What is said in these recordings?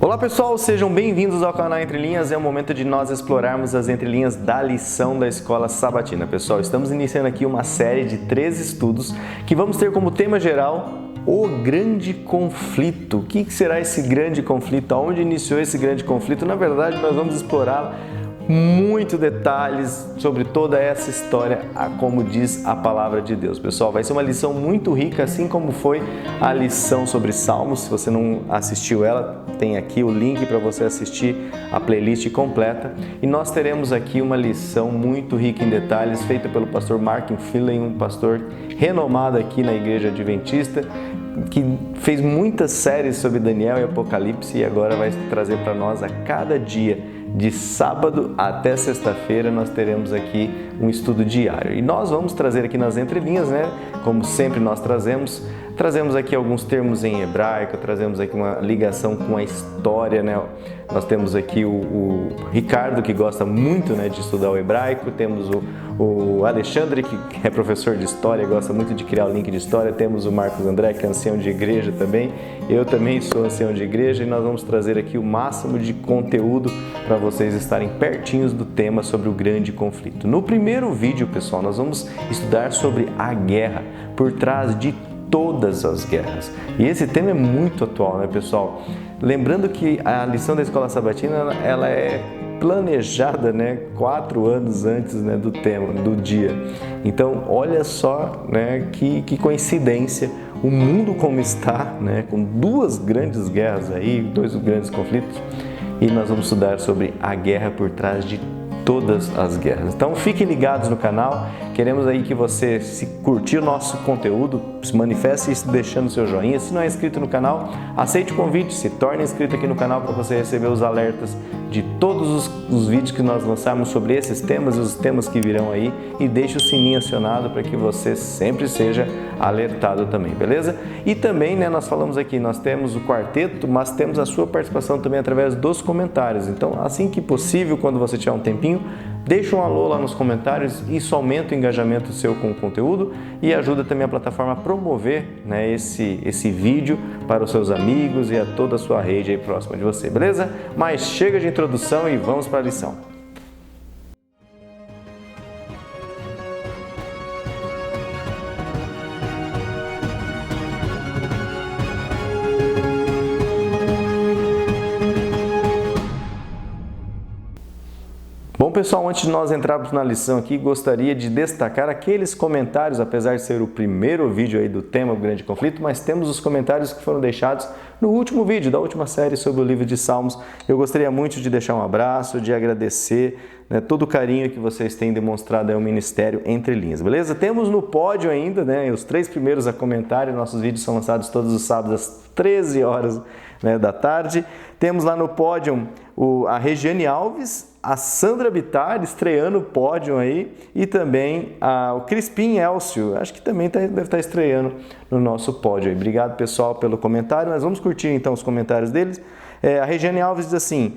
Olá pessoal, sejam bem-vindos ao canal Entre Linhas. É o momento de nós explorarmos as entrelinhas da lição da Escola Sabatina. Pessoal, estamos iniciando aqui uma série de 3 estudos que vamos ter como tema geral o grande conflito. O que será esse grande conflito? Aonde iniciou esse grande conflito? Na verdade, nós vamos explorar muitos detalhes sobre toda essa história, como diz a palavra de Deus. Pessoal, vai ser uma lição muito rica, assim como foi a lição sobre Salmos. Se você não assistiu ela, tem aqui o link para você assistir a playlist completa. E nós teremos aqui uma lição muito rica em detalhes, feita pelo pastor Mark Finley, um pastor renomado aqui na Igreja Adventista, que fez muitas séries sobre Daniel e Apocalipse e agora vai trazer para nós a cada dia, de sábado até sexta-feira, nós teremos aqui um estudo diário. E nós vamos trazer aqui nas entrelinhas, né? Como sempre nós trazemos aqui alguns termos em hebraico, trazemos aqui uma ligação com a história, né? Nós temos aqui o Ricardo, que gosta muito, né, de estudar o hebraico, temos o Alexandre, que é professor de história, gosta muito de criar o link de história, temos o Marcos André, que é ancião de igreja também, eu também sou ancião de igreja, e nós vamos trazer aqui o máximo de conteúdo para vocês estarem pertinhos do tema sobre o grande conflito. No primeiro vídeo, pessoal, nós vamos estudar sobre a guerra por trás de todas as guerras. E esse tema é muito atual, né, pessoal? Lembrando que a lição da Escola Sabatina, ela é planejada, né, 4 anos antes, né, do tema, do dia. Então, olha só, né, que coincidência, o mundo como está, né, com 2 grandes guerras aí, 2 grandes conflitos, e nós vamos estudar sobre a guerra por trás de todas as guerras. Então fiquem ligados no canal, queremos aí que você, se curtir o nosso conteúdo, se manifeste deixando seu joinha. Se não é inscrito no canal, aceite o convite, se torne inscrito aqui no canal para você receber os alertas de todos os vídeos que nós lançarmos sobre esses temas e os temas que virão aí, e deixe o sininho acionado para que você sempre seja alertado também, beleza? E também, né, nós falamos aqui, nós temos o quarteto, mas temos a sua participação também através dos comentários. Então, assim que possível, quando você tiver um tempinho, deixa um alô lá nos comentários, isso aumenta o engajamento seu com o conteúdo e ajuda também a plataforma a promover, né, esse vídeo para os seus amigos e a toda a sua rede aí próxima de você, beleza? Mas chega de introdução e vamos para a lição. Bom, pessoal, antes de nós entrarmos na lição aqui, gostaria de destacar aqueles comentários, apesar de ser o primeiro vídeo aí do tema do grande conflito, mas temos os comentários que foram deixados no último vídeo da última série sobre o livro de Salmos. Eu gostaria muito de deixar um abraço, de agradecer, né, todo o carinho que vocês têm demonstrado ao Ministério Entre Linhas, beleza? Temos no pódio ainda, né, os 3 primeiros a comentarem. Nossos vídeos são lançados todos os sábados às 13 horas, né, da tarde. Temos lá no pódio a Regiane Alves, a Sandra Bittar estreando o pódio aí, e também o Crispim Elcio, acho que também deve estar estreando no nosso pódio aí. Obrigado, pessoal, pelo comentário. Nós vamos curtir então os comentários deles. A Regiane Alves diz assim: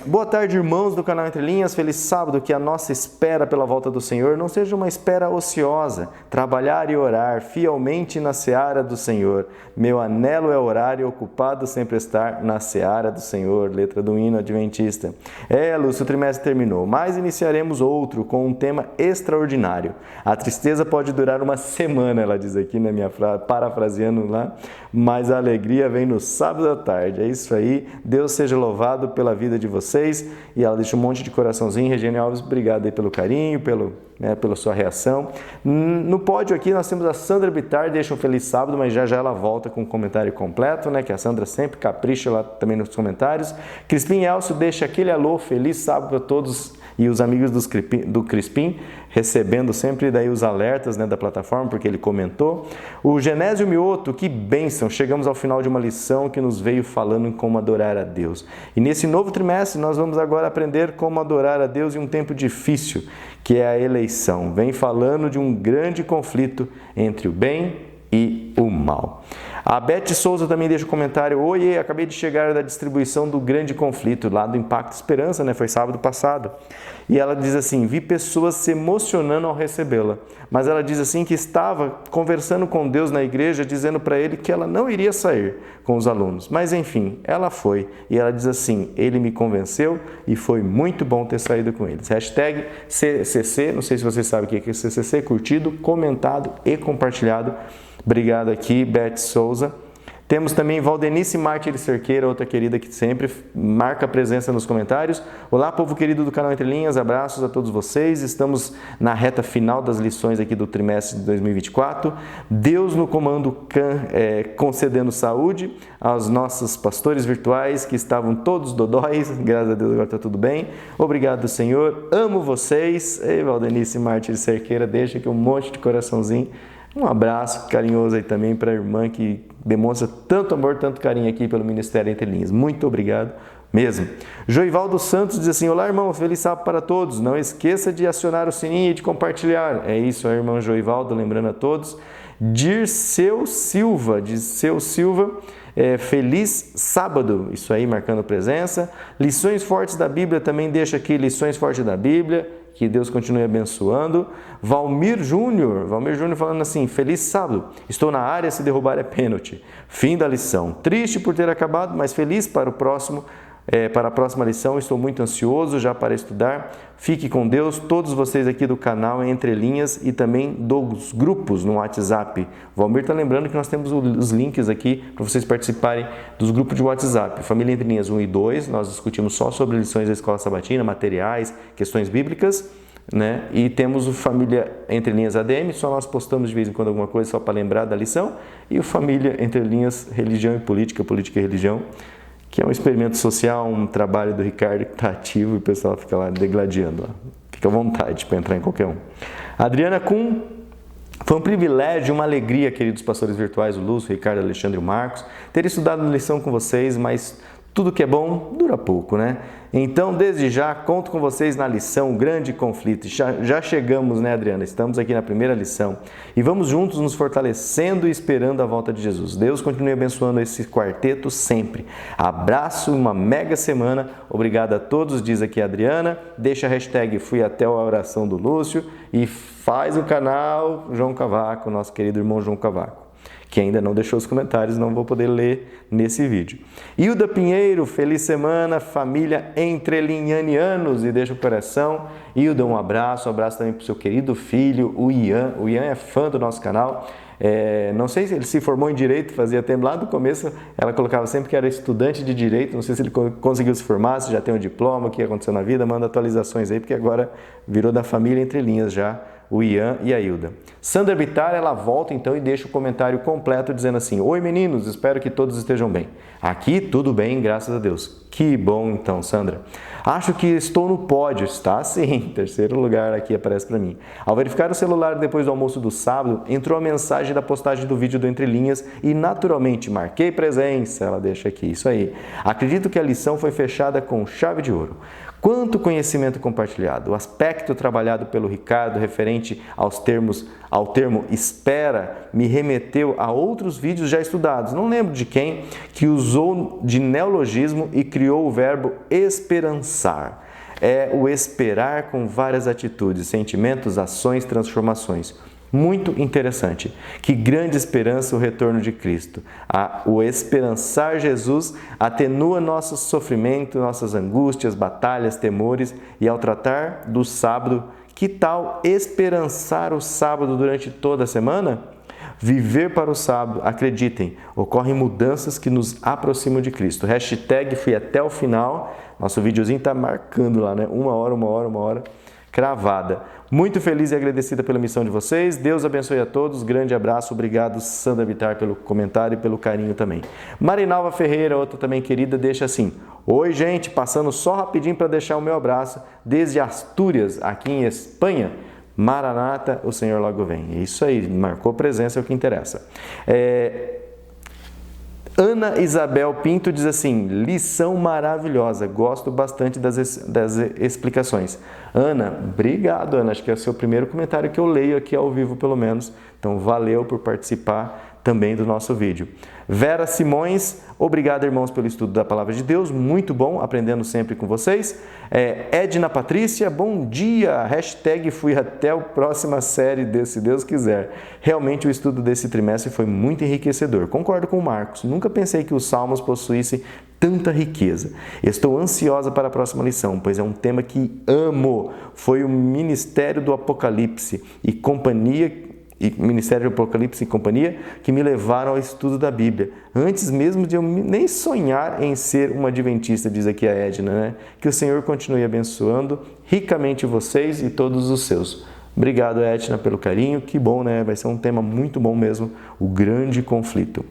boa tarde, irmãos do canal Entre Linhas, feliz sábado. Que a nossa espera pela volta do Senhor não seja uma espera ociosa, trabalhar e orar fielmente na seara do Senhor. Meu anelo é orar e ocupado sempre estar na seara do Senhor. Letra do hino adventista. Lúcio, o trimestre terminou, mas iniciaremos outro com um tema extraordinário. A tristeza pode durar uma semana, ela diz aqui na minha frase, parafraseando lá, mas a alegria vem no sábado à tarde. É isso aí, Deus seja louvado pela vida de vocês. E ela deixa um monte de coraçãozinho. Regiane Alves, obrigado aí pelo carinho, pela sua reação. No pódio aqui nós temos a Sandra Bittar, deixa um feliz sábado, mas já ela volta com o comentário completo, né, que a Sandra sempre capricha lá também nos comentários. Crispim Elcio deixa aquele alô, feliz sábado para todos e os amigos do Crispim, recebendo sempre daí os alertas, né, da plataforma, porque ele comentou. O Genésio Mioto, que bênção, chegamos ao final de uma lição que nos veio falando em como adorar a Deus. E nesse novo trimestre nós vamos agora aprender como adorar a Deus em um tempo difícil, que é a eleição. Vem falando de um grande conflito entre o bem e o mal. A Beth Souza também deixa um comentário: Oi, acabei de chegar da distribuição do Grande Conflito, lá do Impacto Esperança, né? Foi sábado passado. E ela diz assim: vi pessoas se emocionando ao recebê-la. Mas ela diz assim que estava conversando com Deus na igreja, dizendo para ele que ela não iria sair com os alunos. Mas enfim, ela foi. E ela diz assim: ele me convenceu e foi muito bom ter saído com eles. Hashtag CCC, não sei se você sabe o que é CCC, curtido, comentado e compartilhado. Obrigado aqui, Beth Souza. Temos também Valdenice Mártires Cerqueira, outra querida que sempre marca presença nos comentários. Olá, povo querido do canal Entre Linhas, abraços a todos vocês. Estamos na reta final das lições aqui do trimestre de 2024. Deus no comando, concedendo saúde aos nossos pastores virtuais que estavam todos dodóis. Graças a Deus agora está tudo bem. Obrigado, Senhor. Amo vocês. Ei, Valdenice Mártires Cerqueira, deixa aqui um monte de coraçãozinho. Um abraço carinhoso aí também para a irmã que demonstra tanto amor, tanto carinho aqui pelo Ministério Entre Linhas. Muito obrigado mesmo. Joivaldo Santos diz assim: olá, irmão, feliz sábado para todos. Não esqueça de acionar o sininho e de compartilhar. É isso, a irmã Joivaldo, lembrando a todos. Dirceu Silva, feliz sábado, isso aí, marcando presença. Lições fortes da Bíblia, também deixa aqui lições fortes da Bíblia. Que Deus continue abençoando. Valmir Júnior falando assim: feliz sábado, estou na área, se derrubar é pênalti. Fim da lição. Triste por ter acabado, mas feliz para a próxima lição. Estou muito ansioso já para estudar. Fique com Deus, todos vocês aqui do canal Entre Linhas e também dos grupos no WhatsApp. Valmir está lembrando que nós temos os links aqui para vocês participarem dos grupos de WhatsApp. Família Entre Linhas 1 e 2, nós discutimos só sobre lições da Escola Sabatina, materiais, questões bíblicas, né? E temos o Família Entre Linhas ADM, só nós postamos de vez em quando alguma coisa só para lembrar da lição. E o Família Entre Linhas Religião e Política, Política e Religião, que é um experimento social, um trabalho do Ricardo que está ativo e o pessoal fica lá degladiando. Lá. Fica à vontade para entrar em qualquer um. Adriana Kuhn, foi um privilégio, uma alegria, queridos pastores virtuais, o Lúcio, o Ricardo, o Alexandre e o Marcos, ter estudado a lição com vocês, mas tudo que é bom dura pouco, né? Então, desde já, conto com vocês na lição Grande Conflito. Já chegamos, né, Adriana? Estamos aqui na primeira lição. E vamos juntos nos fortalecendo e esperando a volta de Jesus. Deus continue abençoando esse quarteto sempre. Abraço, uma mega semana. Obrigado a todos, diz aqui a Adriana. Deixa a hashtag Fui Até a Oração do Lúcio. E faz o canal João Cavaco, nosso querido irmão João Cavaco, que ainda não deixou os comentários, não vou poder ler nesse vídeo. Hilda Pinheiro, feliz semana, família entrelinhanianos, e deixa o coração. Hilda, um abraço também para o seu querido filho, o Ian. O Ian é fã do nosso canal. Não sei se ele se formou em Direito, fazia tempo, lá do começo ela colocava sempre que era estudante de Direito, não sei se ele conseguiu se formar, se já tem um diploma, o que aconteceu na vida, manda atualizações aí, porque agora virou da família Entre Linhas já, o Ian e a Hilda. Sandra Bittar, ela volta então e deixa o comentário completo dizendo assim: oi meninos, espero que todos estejam bem. Aqui tudo bem, graças a Deus. Que bom então, Sandra. Acho que estou no pódio. Está sim, terceiro lugar aqui aparece para mim. Ao verificar o celular depois do almoço do sábado, entrou a mensagem da postagem do vídeo do Entre Linhas e naturalmente marquei presença. Ela deixa aqui, isso aí. Acredito que a lição foi fechada com chave de ouro. Quanto conhecimento compartilhado! O aspecto trabalhado pelo Ricardo referente ao termo espera me remeteu a outros vídeos já estudados, não lembro de quem, que usou de neologismo e criou o verbo esperançar. É o esperar com várias atitudes, sentimentos, ações, transformações. Muito interessante. Que grande esperança o retorno de Cristo. O esperançar Jesus atenua nosso sofrimento, nossas angústias, batalhas, temores, e ao tratar do sábado, que tal esperançar o sábado durante toda a semana? Viver para o sábado, acreditem, ocorrem mudanças que nos aproximam de Cristo. Hashtag Fui Até o Final. Nosso videozinho está marcando lá, né? Uma hora cravada. Muito feliz e agradecida pela missão de vocês. Deus abençoe a todos. Grande abraço. Obrigado, Sandra Bittar, pelo comentário e pelo carinho também. Marinalva Ferreira, outra também querida, deixa assim: oi, gente, passando só rapidinho para deixar o meu abraço desde Astúrias, aqui em Espanha. Maranata, o Senhor logo vem. É isso aí, marcou presença, é o que interessa. Ana Isabel Pinto diz assim: lição maravilhosa, gosto bastante das explicações. Ana, obrigado, Ana, acho que é o seu primeiro comentário que eu leio aqui ao vivo, pelo menos. Então, valeu por participar também do nosso vídeo. Vera Simões, obrigado, irmãos, pelo estudo da Palavra de Deus, muito bom, aprendendo sempre com vocês. Edna Patrícia, bom dia, hashtag fui até a próxima série, se Deus quiser. Realmente o estudo desse trimestre foi muito enriquecedor, concordo com o Marcos, nunca pensei que os Salmos possuíssem tanta riqueza. Estou ansiosa para a próxima lição, pois é um tema que amo. Foi o Ministério do Apocalipse e companhia que me levaram ao estudo da Bíblia, antes mesmo de eu nem sonhar em ser uma adventista, diz aqui a Edna, né? Que o Senhor continue abençoando ricamente vocês e todos os seus. Obrigado, Edna, pelo carinho, que bom, né? Vai ser um tema muito bom mesmo, o grande conflito.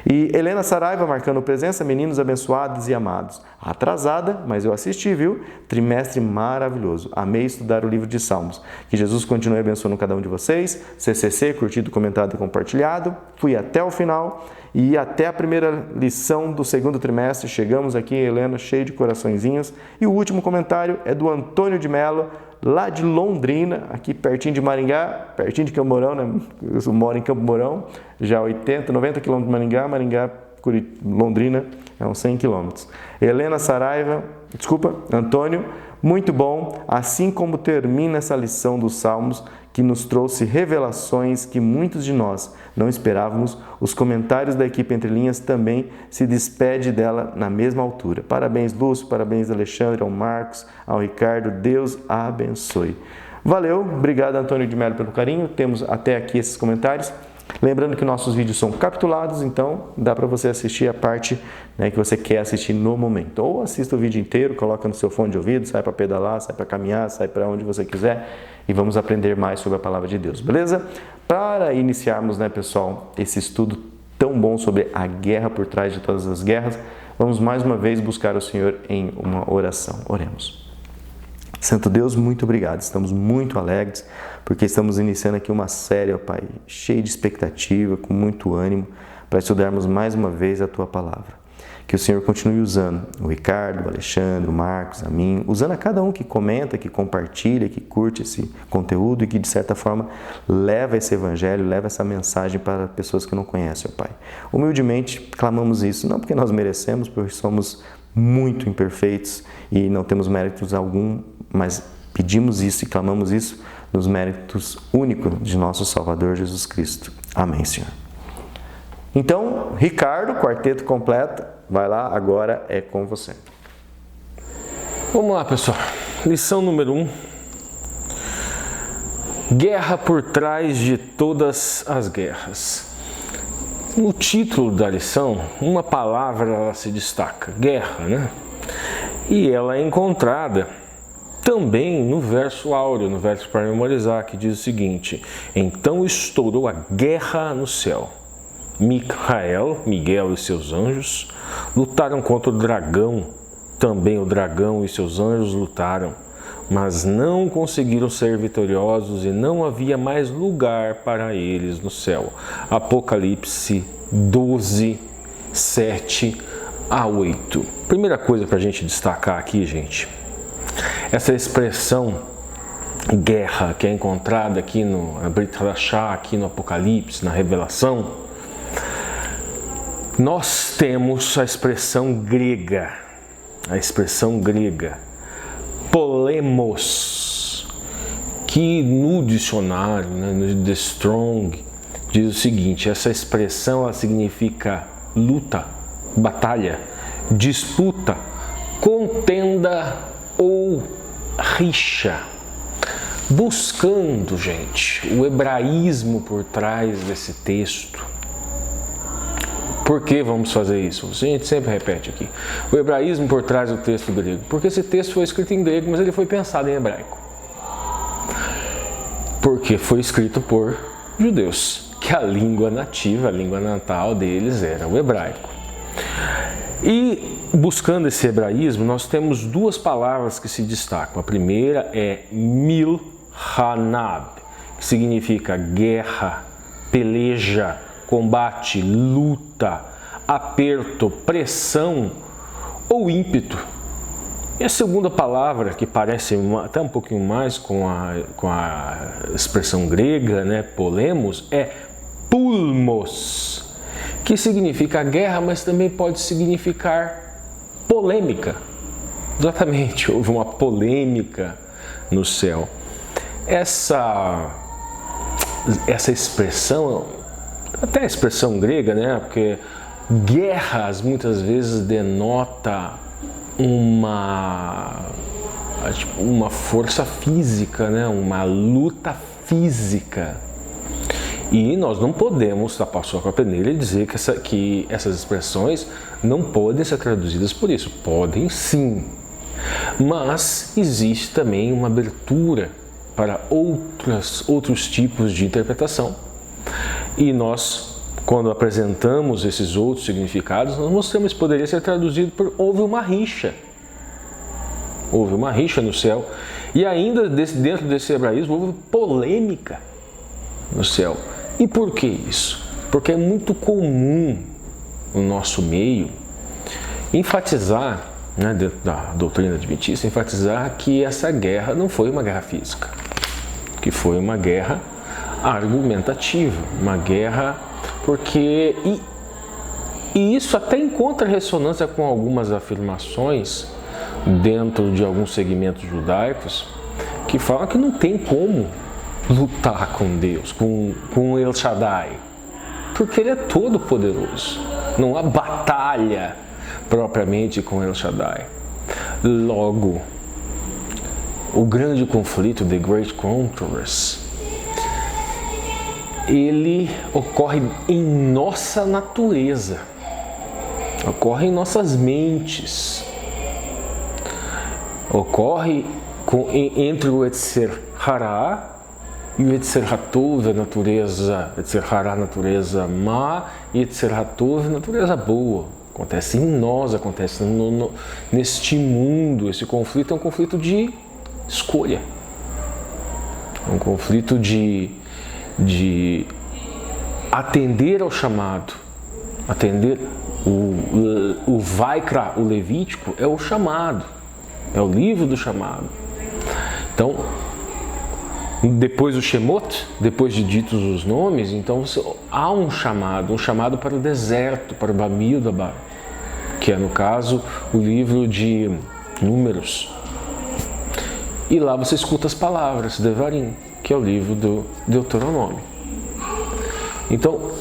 E Helena Saraiva, marcando presença, meninos abençoados e amados. Atrasada, mas eu assisti, viu? Trimestre maravilhoso. Amei estudar o livro de Salmos. Que Jesus continue abençoando cada um de vocês. CCC, curtido, comentado e compartilhado. Fui até o final e até a primeira lição do segundo trimestre. Chegamos aqui, Helena, cheio de coraçõezinhos. E o último comentário é do Antônio de Mello, lá de Londrina, aqui pertinho de Maringá, pertinho de Campo Mourão, né? Eu moro em Campo Mourão, já 80, 90 quilômetros de Maringá, Londrina é uns 100 quilômetros. Helena Saraiva, Antônio, muito bom, assim como termina essa lição dos Salmos, que nos trouxe revelações que muitos de nós não esperávamos, os comentários da equipe Entre Linhas também se despede dela na mesma altura. Parabéns, Lúcio, parabéns, Alexandre, ao Marcos, ao Ricardo, Deus abençoe. Valeu, obrigado, Antônio de Mello, pelo carinho, temos até aqui esses comentários. Lembrando que nossos vídeos são capitulados, então dá para você assistir a parte, né, que você quer assistir no momento. Ou assista o vídeo inteiro, coloca no seu fone de ouvido, sai para pedalar, sai para caminhar, sai para onde você quiser e vamos aprender mais sobre a Palavra de Deus, beleza? Para iniciarmos, né, pessoal, esse estudo tão bom sobre a guerra por trás de todas as guerras, vamos mais uma vez buscar o Senhor em uma oração. Oremos. Santo Deus, muito obrigado. Estamos muito alegres porque estamos iniciando aqui uma série, ó Pai, cheia de expectativa, com muito ânimo, para estudarmos mais uma vez a Tua Palavra. Que o Senhor continue usando o Ricardo, o Alexandre, o Marcos, a mim, usando a cada um que comenta, que compartilha, que curte esse conteúdo e que, de certa forma, leva esse evangelho, leva essa mensagem para pessoas que não conhecem, ó Pai. Humildemente, clamamos isso, não porque nós merecemos, porque somos muito imperfeitos e não temos méritos algum, mas pedimos isso e clamamos isso nos méritos únicos de nosso Salvador Jesus Cristo. Amém, Senhor. Então, Ricardo, quarteto completo, vai lá, agora é com você. Vamos lá, pessoal. Lição número 1. Guerra por trás de todas as guerras. No título da lição, uma palavra ela se destaca, guerra, né? E ela é encontrada também no verso áureo, no verso para memorizar, que diz o seguinte: então estourou a guerra no céu. Miguel e seus anjos lutaram contra o dragão, também o dragão e seus anjos lutaram, mas não conseguiram ser vitoriosos e não havia mais lugar para eles no céu. Apocalipse 12, 7 a 8. Primeira coisa para a gente destacar aqui, gente, essa expressão guerra que é encontrada aqui no Brit Hadashah, aqui no Apocalipse, na Revelação, nós temos a expressão grega, polemos, que no dicionário, né, no The Strong, diz o seguinte: essa expressão ela significa luta, batalha, disputa, contenda ou rixa. Buscando, gente, o hebraísmo por trás desse texto. Por que vamos fazer isso? A gente sempre repete aqui. O hebraísmo por trás do texto grego. Porque esse texto foi escrito em grego, mas ele foi pensado em hebraico. Porque foi escrito por judeus, que a língua nativa, a língua natal deles era o hebraico. E buscando esse hebraísmo, nós temos duas palavras que se destacam. A primeira é milhanab, que significa guerra, peleja, combate, luta, aperto, pressão ou ímpeto. E a segunda palavra, que parece até um pouquinho mais com a expressão grega, né, polemos, é pulmos, que significa guerra, mas também pode significar polêmica. Exatamente, houve uma polêmica no céu. Essa expressão, até a expressão grega, né? Porque guerras muitas vezes denota uma força física, né? Uma luta física. E nós não podemos tapar o sol com a peneira e dizer que essas expressões não podem ser traduzidas por isso. Podem sim. Mas existe também uma abertura para outros tipos de interpretação. E nós, quando apresentamos esses outros significados, nós mostramos que poderia ser traduzido por houve uma rixa. Houve uma rixa no céu. E ainda dentro desse hebraísmo houve polêmica no céu. E por que isso? Porque é muito comum no nosso meio enfatizar, né, dentro da doutrina adventista, enfatizar que essa guerra não foi uma guerra física, que foi uma guerra argumentativa, uma guerra porque... E isso até encontra ressonância com algumas afirmações dentro de alguns segmentos judaicos que falam que não tem como lutar com Deus, com El Shaddai, porque Ele é todo poderoso. Não há batalha propriamente com El Shaddai. Logo, o grande conflito, The Great Controversy, ele ocorre em nossa natureza, ocorre em nossas mentes, ocorre entre o Etzer Hará e o Etzer Hatov, a natureza, Etzer Hará, natureza má, e Etzer Hatov, natureza boa. Acontece em nós, acontece neste mundo. Esse conflito é um conflito de escolha. É um conflito de atender ao chamado. Atender o Vaikra, o Levítico, é o chamado. É o livro do chamado. Então, depois do Shemot, depois de ditos os nomes, então há um chamado para o deserto, para o Bamidbar, que é, no caso, o livro de Números. E lá você escuta as palavras, Devarim, que é o livro do Deuteronômio. Então,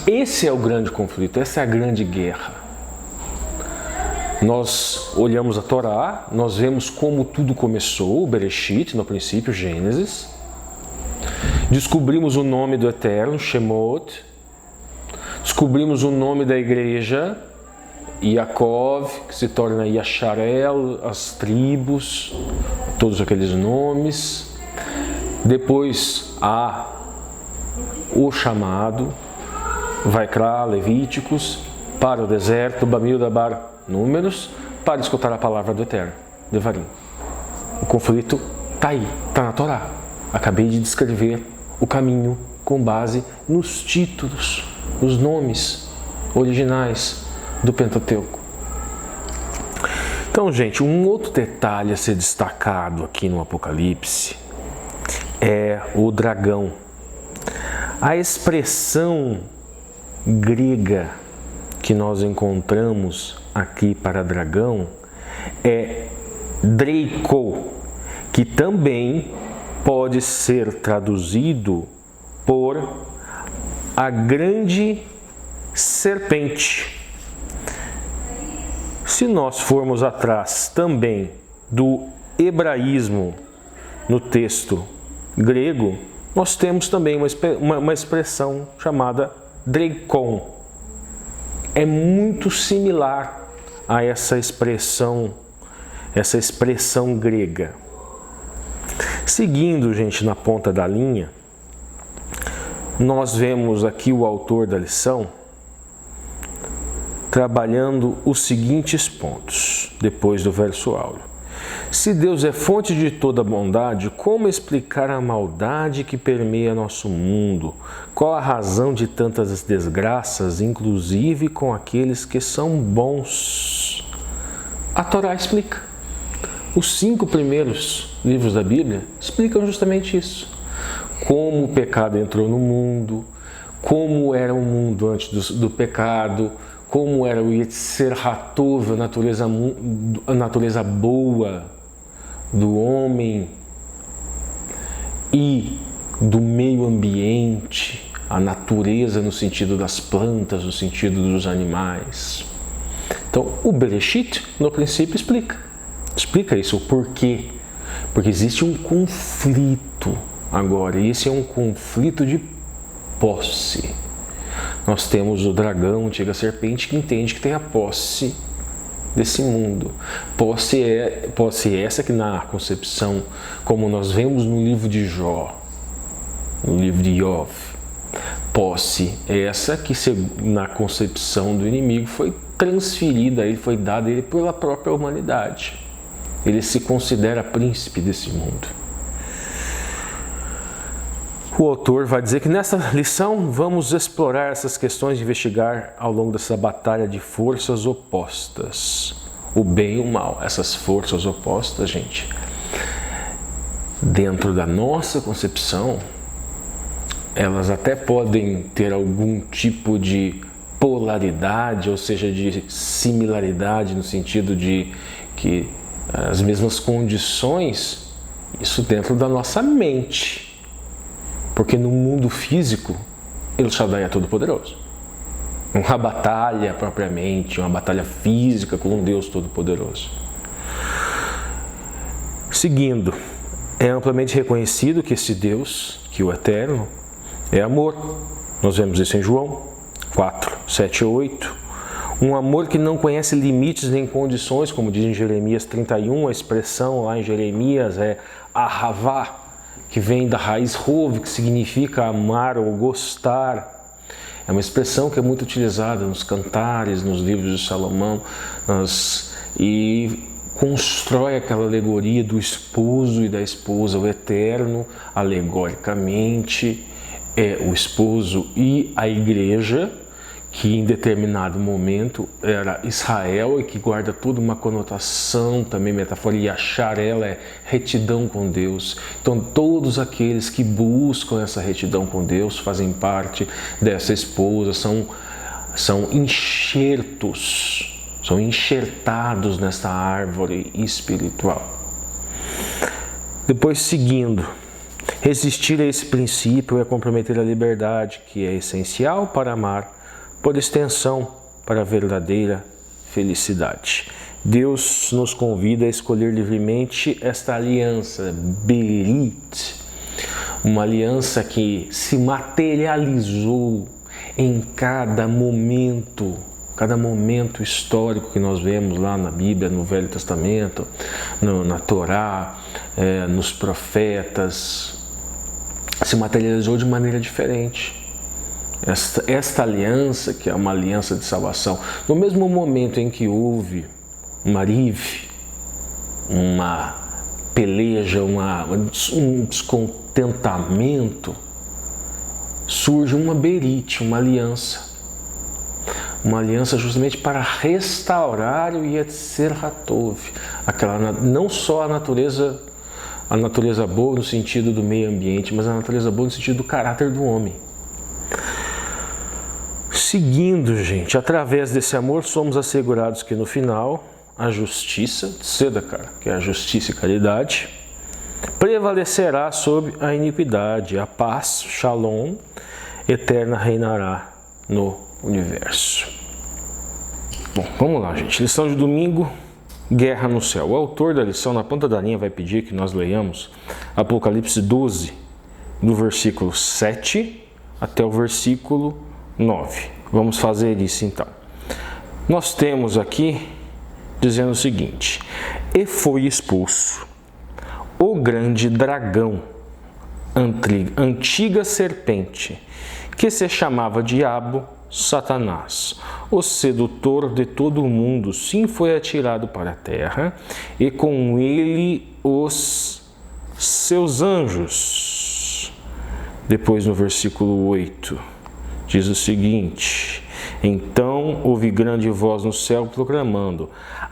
esse é o grande conflito, essa é a grande guerra. Nós olhamos a Torá, nós vemos como tudo começou, o Bereshit, no princípio, Gênesis. Descobrimos o nome do Eterno, Shemot. Descobrimos o nome da igreja, Yaakov, que se torna Yasharel, as tribos, todos aqueles nomes. Depois há o chamado, Vaikra, Levíticos, para o deserto, Bamidbar, Números, para escutar a palavra do Eterno, Devarim. O conflito está aí, está na Torá. Acabei de descrever o caminho com base nos títulos, os nomes originais do Pentateuco. Então, gente, um outro detalhe a ser destacado aqui no Apocalipse é o dragão. A expressão grega que nós encontramos aqui para dragão é Draco, que também pode ser traduzido por a grande serpente. Se nós formos atrás também do hebraísmo no texto grego, nós temos também uma expressão chamada Drakon. É muito similar a essa expressão grega. Seguindo, gente, na ponta da linha, nós vemos aqui o autor da lição trabalhando os seguintes pontos, depois do verso áureo. Se Deus é fonte de toda bondade, como explicar a maldade que permeia nosso mundo? Qual a razão de tantas desgraças, inclusive com aqueles que são bons? A Torá explica. Os 5 primeiros livros da Bíblia explicam justamente isso. Como o pecado entrou no mundo, como era o mundo antes do pecado, como era o Yetzer Hatov, a natureza boa do homem e do meio ambiente, a natureza no sentido das plantas, no sentido dos animais. Então, o Bereshit, no princípio, explica isso, o porquê. Porque existe um conflito agora, e esse é um conflito de posse. Nós temos o dragão, a antiga serpente, que entende que tem a posse desse mundo. Posse essa que na concepção, como nós vemos no livro de Jó, no livro de Iov, posse essa que na concepção do inimigo foi transferida, ele foi dada a ele pela própria humanidade. Ele se considera príncipe desse mundo. O autor vai dizer que nessa lição vamos explorar essas questões e investigar ao longo dessa batalha de forças opostas. O bem e o mal, essas forças opostas, gente, dentro da nossa concepção, elas até podem ter algum tipo de polaridade, ou seja, de similaridade no sentido de que as mesmas condições, isso dentro da nossa mente. Porque no mundo físico, El Shaddai é todo-poderoso. Uma batalha propriamente, uma batalha física com um Deus todo-poderoso. Seguindo, é amplamente reconhecido que esse Deus, que o Eterno, é amor. Nós vemos isso em João 4, 7 e 8. Um amor que não conhece limites nem condições, como diz em Jeremias 31, a expressão lá em Jeremias é Ahavá, que vem da raiz Rov, que significa amar ou gostar. É uma expressão que é muito utilizada nos cantares, nos livros de Salomão, e constrói aquela alegoria do esposo e da esposa. O Eterno, alegoricamente, é o esposo e a igreja, que em determinado momento era Israel e que guarda toda uma conotação também metafórica, e achar ela é retidão com Deus. Então todos aqueles que buscam essa retidão com Deus fazem parte dessa esposa, são enxertos, são enxertados nesta árvore espiritual. Depois, seguindo, resistir a esse princípio é comprometer a liberdade, que é essencial para amar, por extensão, para a verdadeira felicidade. Deus nos convida a escolher livremente esta aliança, Berit, uma aliança que se materializou em cada momento histórico que nós vemos lá na Bíblia, no Velho Testamento, na Torá, nos profetas, se materializou de maneira diferente. Esta aliança, que é uma aliança de salvação, no mesmo momento em que houve uma rive, uma peleja, um descontentamento, surge uma berite, uma aliança justamente para restaurar o Yetzer Hatov, não só a natureza boa no sentido do meio ambiente, mas a natureza boa no sentido do caráter do homem. Seguindo, gente, através desse amor somos assegurados que no final a justiça, tzedakah, que é a justiça e caridade, prevalecerá sobre a iniquidade, a paz, shalom, eterna reinará no universo. Bom, vamos lá, gente. Lição de domingo, guerra no céu. O autor da lição, na ponta da linha, vai pedir que nós leiamos Apocalipse 12, do versículo 7 até o versículo 9. Vamos fazer isso então. Nós temos aqui dizendo o seguinte: e foi expulso o grande dragão, antiga serpente, que se chamava Diabo, Satanás, o sedutor de todo o mundo, sim, foi atirado para a terra, e com ele os seus anjos. Depois no versículo 8 diz o seguinte: então ouvi grande voz no céu proclamando: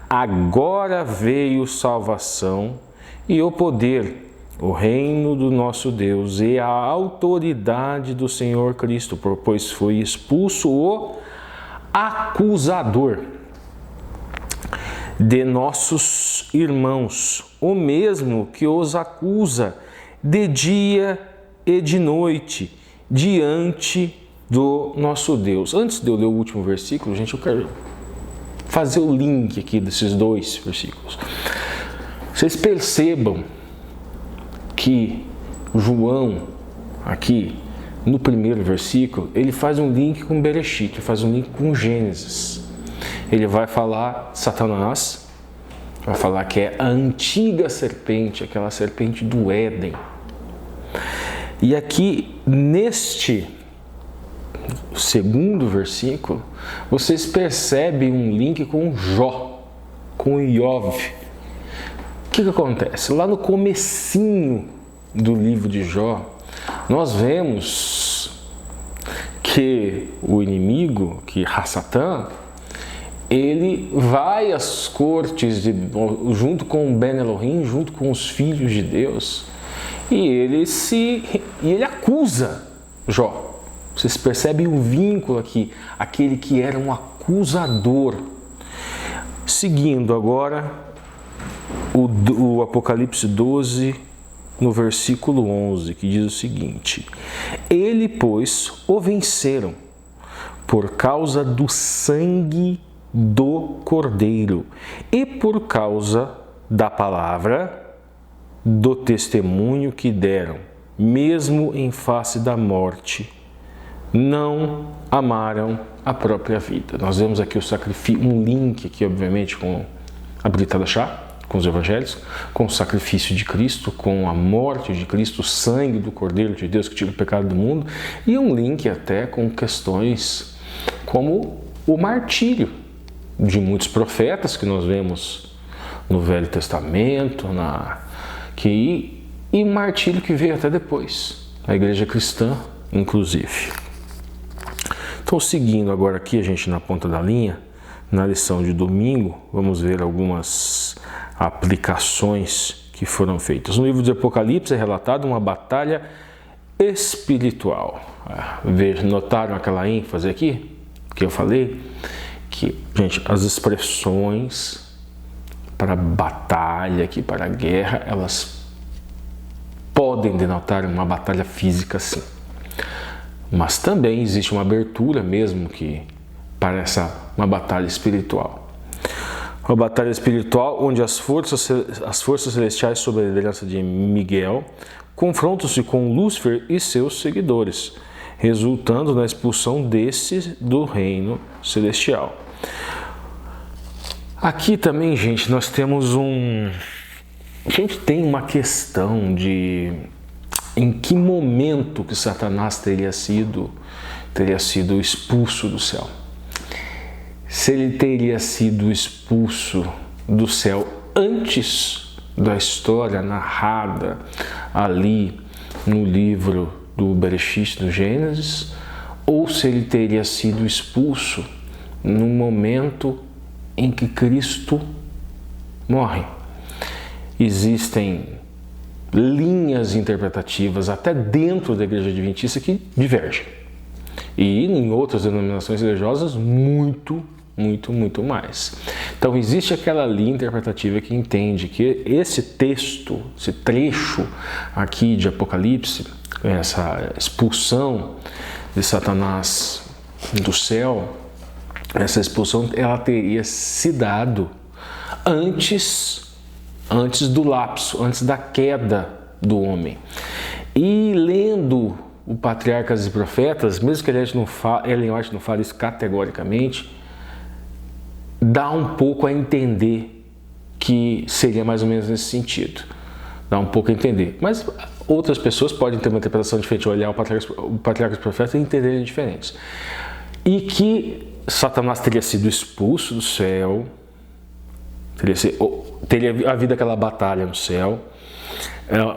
agora veio salvação e o poder o reino do nosso Deus e a autoridade do Senhor Cristo, pois foi expulso o acusador de nossos irmãos, o mesmo que os acusa de dia e de noite diante do nosso Deus. Antes de eu ler o último versículo, gente, eu quero fazer o link aqui desses dois versículos. Vocês percebam que João, aqui no primeiro versículo, ele faz um link com Bereshit, faz um link com Gênesis. Ele vai falar Satanás, vai falar que é a antiga serpente, aquela serpente do Éden. E aqui, neste segundo versículo, vocês percebem um link com Jó, com Iov. O que acontece? Lá no comecinho do livro de Jó, nós vemos que o inimigo, que Satã, ele vai às cortes, junto com Ben Elohim, junto com os filhos de Deus, e ele acusa Jó. Vocês percebem o vínculo aqui, aquele que era um acusador. Seguindo agora o Apocalipse 12, no versículo 11, que diz o seguinte: ele, pois, o venceram por causa do sangue do Cordeiro e por causa da palavra do testemunho que deram, mesmo em face da morte, não amaram a própria vida. Nós vemos aqui o sacrifício, um link aqui, obviamente, com a Brita da Chá, com os evangelhos, com o sacrifício de Cristo, com a morte de Cristo, o sangue do Cordeiro de Deus que tira o pecado do mundo, e um link até com questões como o martírio de muitos profetas que nós vemos no Velho Testamento, e o martírio que veio até depois, a igreja cristã, inclusive. Então, seguindo agora aqui, a gente na ponta da linha, na lição de domingo, vamos ver algumas aplicações que foram feitas. No livro de Apocalipse é relatada uma batalha espiritual. Notaram aquela ênfase aqui que eu falei? Que, gente, as expressões para batalha, aqui para guerra, elas podem denotar uma batalha física, sim. Mas também existe uma abertura mesmo que para uma batalha espiritual. Uma batalha espiritual onde as forças celestiais sob a liderança de Miguel confrontam-se com Lúcifer e seus seguidores, resultando na expulsão desses do reino celestial. Aqui também, gente, nós temos a gente tem uma questão de em que momento que Satanás teria sido expulso do céu. Se ele teria sido expulso do céu antes da história narrada ali no livro do Bereshit, do Gênesis, ou se ele teria sido expulso no momento em que Cristo morre. Existem linhas interpretativas até dentro da Igreja Adventista que divergem. E em outras denominações religiosas, muito mais. Então, existe aquela linha interpretativa que entende que esse texto, esse trecho aqui de Apocalipse, essa expulsão de Satanás do céu, essa expulsão, ela teria se dado antes do lapso, antes da queda do homem. E lendo o Patriarcas e Profetas, mesmo que Ellen White não fale isso categoricamente, dá um pouco a entender que seria mais ou menos nesse sentido. Dá um pouco a entender. Mas outras pessoas podem ter uma interpretação diferente, olhar o Patriarcas e Profetas e entenderem diferentes. E que Satanás teria sido expulso do céu, teria havido aquela batalha no céu,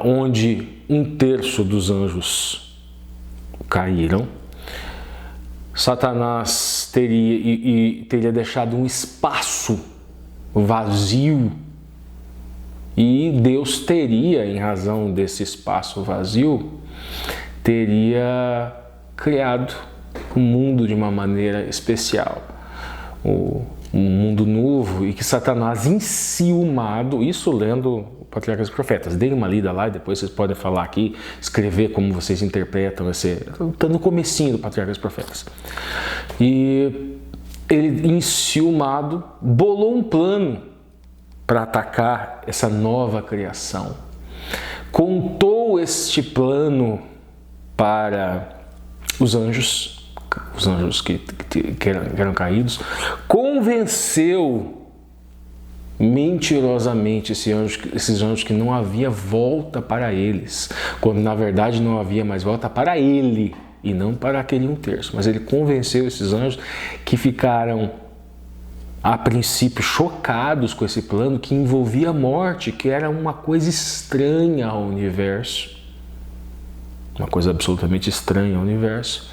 onde 1/3 dos anjos caíram. Satanás teria deixado um espaço vazio E Deus teria, em razão desse espaço vazio, teria criado o mundo de uma maneira especial. Um mundo novo, e que Satanás, enciumado, isso lendo o Patriarcas e Profetas. Deem uma lida lá e depois vocês podem falar aqui, escrever como vocês interpretam. Está no comecinho do Patriarcas e Profetas. E ele, enciumado, bolou um plano para atacar essa nova criação. Contou este plano para os anjos que eram caídos, convenceu mentirosamente esses anjos que não havia volta para eles, quando na verdade não havia mais volta para ele e não para aquele 1/3. Mas ele convenceu esses anjos, que ficaram a princípio chocados com esse plano que envolvia a morte, que era uma coisa estranha ao universo, uma coisa absolutamente estranha ao universo.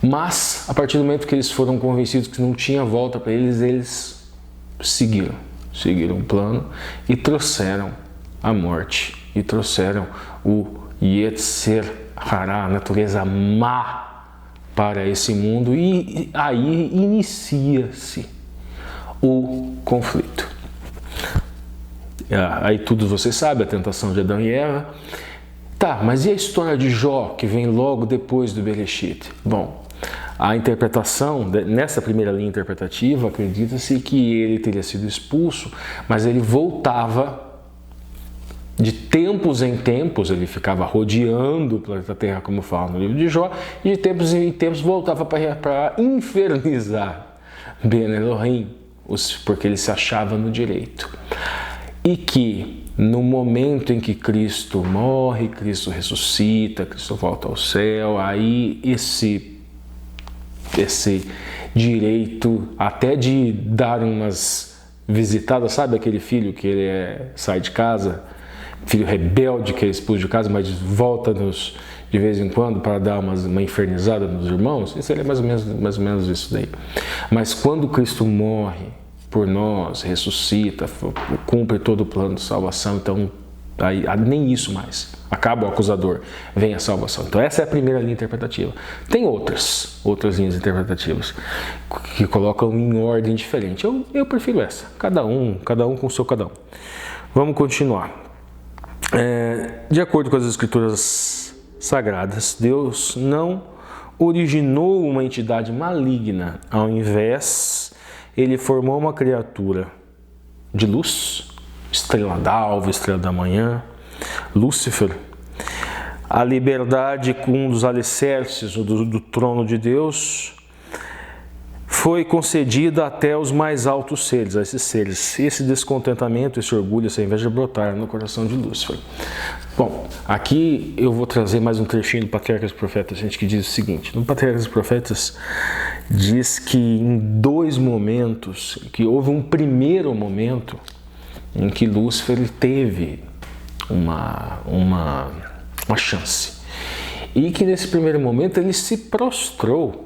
Mas, a partir do momento que eles foram convencidos que não tinha volta para eles, eles seguiram o plano e trouxeram a morte, e trouxeram o Yetzer Hará, a natureza má, para esse mundo, e aí inicia-se o conflito. Aí tudo você sabe, a tentação de Adão e Eva. Tá, mas e a história de Jó, que vem logo depois do Bereshit? Bom, a interpretação, nessa primeira linha interpretativa, acredita-se que ele teria sido expulso, mas ele voltava de tempos em tempos, ele ficava rodeando o planeta Terra, como fala no livro de Jó, e de tempos em tempos voltava para infernizar Ben Elohim, porque ele se achava no direito. E que no momento em que Cristo morre, Cristo ressuscita, Cristo volta ao céu, aí esse direito até de dar umas visitadas, sabe aquele filho que ele sai de casa, filho rebelde que é expulso de casa, mas volta de vez em quando para dar uma infernizada nos irmãos? Isso é mais ou menos isso daí. Mas quando Cristo morre por nós, ressuscita, cumpre todo o plano de salvação, então aí, nem isso mais. Acaba o acusador, vem a salvação. Então essa é a primeira linha interpretativa. Tem outras linhas interpretativas que colocam em ordem diferente. Eu prefiro essa. Cada um com o seu cada um. Vamos continuar. De acordo com as escrituras sagradas, Deus não originou uma entidade maligna. Ao invés, ele formou uma criatura de luz, estrela d'alva, estrela da manhã, Lúcifer. A liberdade, um dos alicerces do trono de Deus, foi concedida até os mais altos seres, a esses seres. Esse descontentamento, esse orgulho, essa inveja brotaram no coração de Lúcifer. Bom, aqui eu vou trazer mais um trechinho do Patriarcas e Profetas, gente, que diz o seguinte. No Patriarcas e Profetas diz que em dois momentos, que houve um primeiro momento em que Lúcifer teve uma chance. E que nesse primeiro momento ele se prostrou.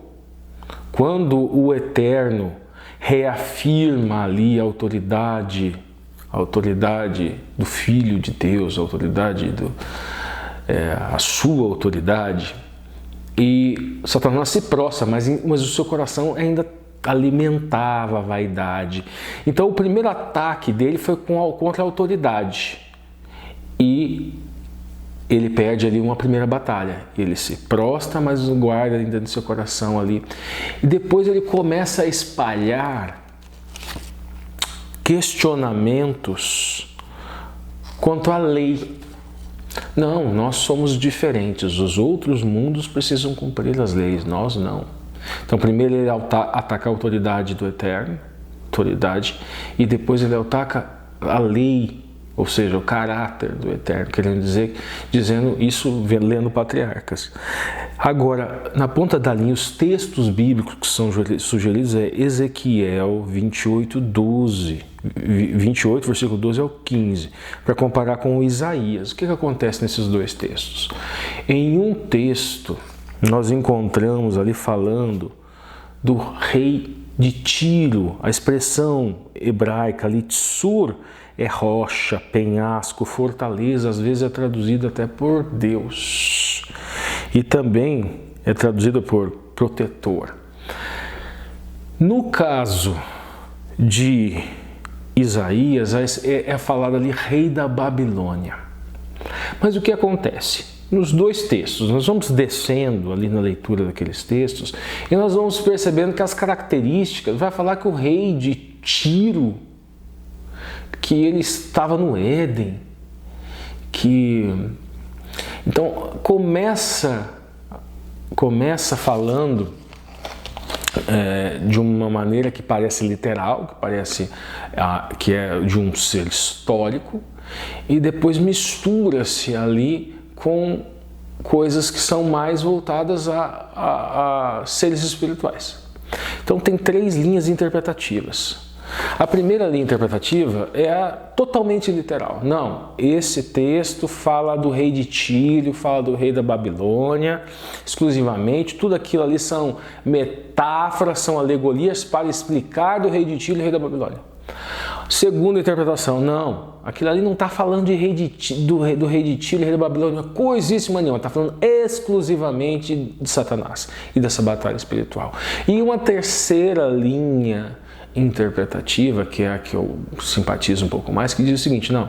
Quando o Eterno reafirma ali a autoridade do Filho de Deus, a sua autoridade, e Satanás se prostra, mas o seu coração ainda alimentava a vaidade. Então o primeiro ataque dele foi contra a autoridade, e ele perde ali uma primeira batalha. Ele se prostra, mas guarda ainda no seu coração ali. E depois ele começa a espalhar questionamentos quanto à lei. Não, nós somos diferentes. Os outros mundos precisam cumprir as leis, nós não. Então primeiro ele ataca a autoridade do Eterno, e depois ele ataca a lei, ou seja, o caráter do Eterno, dizendo isso lendo Patriarcas. Agora, na ponta da linha, os textos bíblicos que são sugeridos é Ezequiel 28, versículo 12 ao 15, para comparar com Isaías. O que acontece nesses dois textos? Em um texto, nós encontramos ali falando do rei de Tiro, a expressão hebraica Litzur, é rocha, penhasco, fortaleza, às vezes é traduzido até por Deus. E também é traduzido por protetor. No caso de Isaías, é falado ali rei da Babilônia. Mas o que acontece? Nos dois textos, nós vamos descendo ali na leitura daqueles textos e nós vamos percebendo que as características, vai falar que o rei de Tiro, que ele estava no Éden, então começa falando de uma maneira que parece literal, que parece que é de um ser histórico, e depois mistura-se ali com coisas que são mais voltadas a seres espirituais. Então tem 3 linhas interpretativas. A primeira linha interpretativa é a totalmente literal. Não, esse texto fala do rei de Tiro, fala do rei da Babilônia, exclusivamente. Tudo aquilo ali são metáforas, são alegorias para explicar do rei de Tiro e rei da Babilônia. Segunda interpretação, não, aquilo ali não está falando do rei de Tiro e rei da Babilônia, coisíssima nenhuma, está falando exclusivamente de Satanás e dessa batalha espiritual. E uma terceira linha interpretativa, que é a que eu simpatizo um pouco mais, que diz o seguinte: não,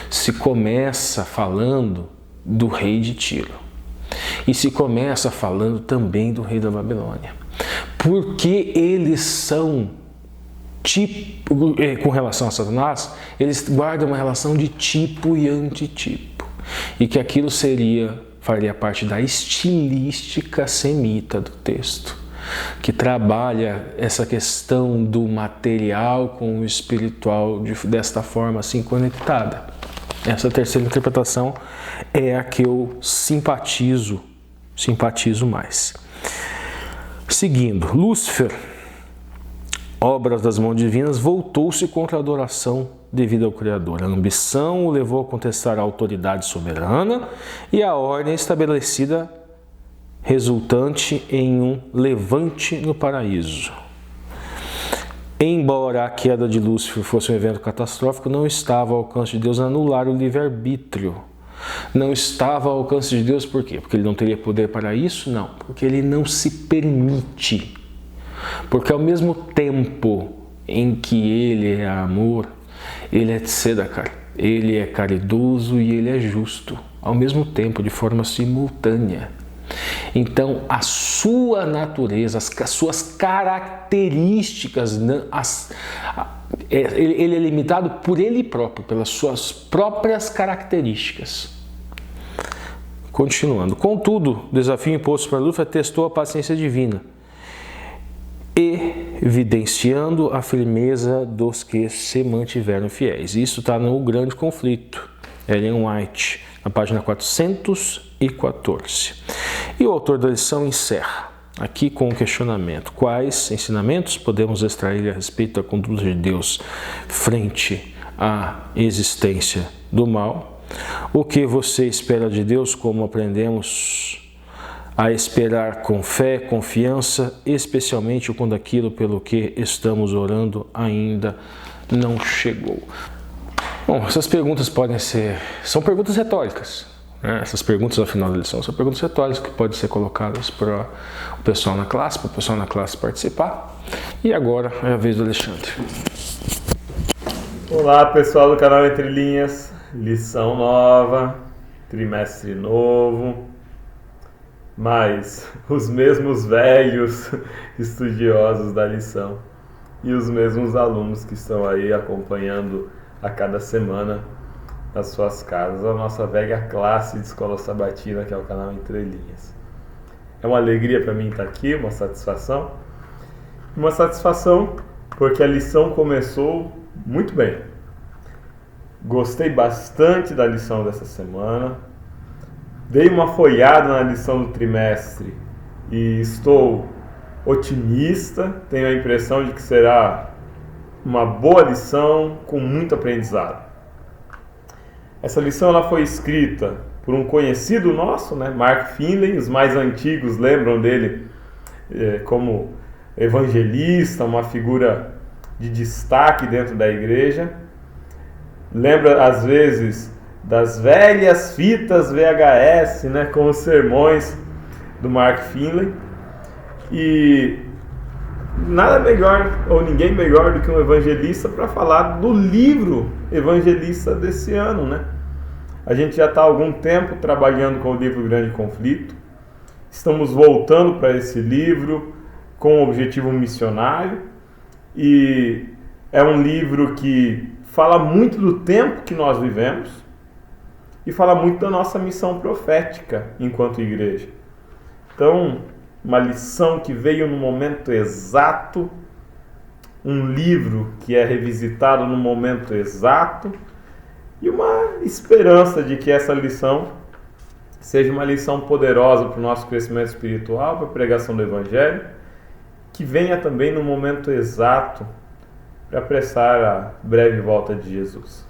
se começa falando do rei de Tiro e se começa falando também do rei da Babilônia, porque eles são com relação a Satanás, eles guardam uma relação de tipo e antitipo, e que aquilo faria parte da estilística semita do texto, que trabalha essa questão do material com o espiritual desta forma assim conectada. Essa terceira interpretação é a que eu simpatizo mais. Seguindo, Lúcifer, obras das mãos divinas, voltou-se contra a adoração devida ao Criador. A ambição o levou a contestar a autoridade soberana e a ordem estabelecida, resultante em um levante no paraíso. Embora a queda de Lúcifer fosse um evento catastrófico, não estava ao alcance de Deus anular o livre-arbítrio. Não estava ao alcance de Deus por quê? Porque ele não teria poder para isso? Não, porque ele não se permite. Porque ao mesmo tempo em que ele é amor, ele é tzedakah, ele é caridoso e ele é justo, ao mesmo tempo, de forma simultânea. Então, a sua natureza, as suas características, ele é limitado por ele próprio, pelas suas próprias características. Continuando. Contudo, o desafio imposto para Lúcifer testou a paciência divina, evidenciando a firmeza dos que se mantiveram fiéis. Isso está no Grande Conflito, Ellen White, na página 414. E o autor da lição encerra aqui com um questionamento: quais ensinamentos podemos extrair a respeito da conduta de Deus frente à existência do mal? O que você espera de Deus? Como aprendemos a esperar com fé, confiança, especialmente quando aquilo pelo que estamos orando ainda não chegou. Bom, essas perguntas são perguntas retóricas, né? Essas perguntas ao final da lição são perguntas retóricas que podem ser colocadas para o pessoal na classe, para o pessoal na classe participar. E agora é a vez do Alexandre. Olá, pessoal do canal Entre Linhas, lição nova, trimestre novo. Mas os mesmos velhos estudiosos da lição e os mesmos alunos que estão aí acompanhando a cada semana nas suas casas a nossa velha classe de escola sabatina, que é o canal Entre Linhas. É uma alegria para mim estar aqui, uma satisfação porque a lição começou muito bem. Gostei bastante da lição dessa semana. Dei uma folhada na lição do trimestre e estou otimista. Tenho a impressão de que será uma boa lição com muito aprendizado. Essa lição ela foi escrita por um conhecido nosso, né? Mark Finley. Os mais antigos lembram dele como evangelista, uma figura de destaque dentro da igreja. Lembra, às vezes, das velhas fitas VHS, né, com os sermões do Mark Finley. E nada melhor, ou ninguém melhor do que um evangelista para falar do livro evangelista desse ano, né? A gente já está há algum tempo trabalhando com o livro Grande Conflito. Estamos voltando para esse livro com o objetivo missionário. E é um livro que fala muito do tempo que nós vivemos e fala muito da nossa missão profética enquanto igreja. Então, uma lição que veio no momento exato, um livro que é revisitado no momento exato e uma esperança de que essa lição seja uma lição poderosa para o nosso crescimento espiritual, para a pregação do Evangelho, que venha também no momento exato para apressar a breve volta de Jesus.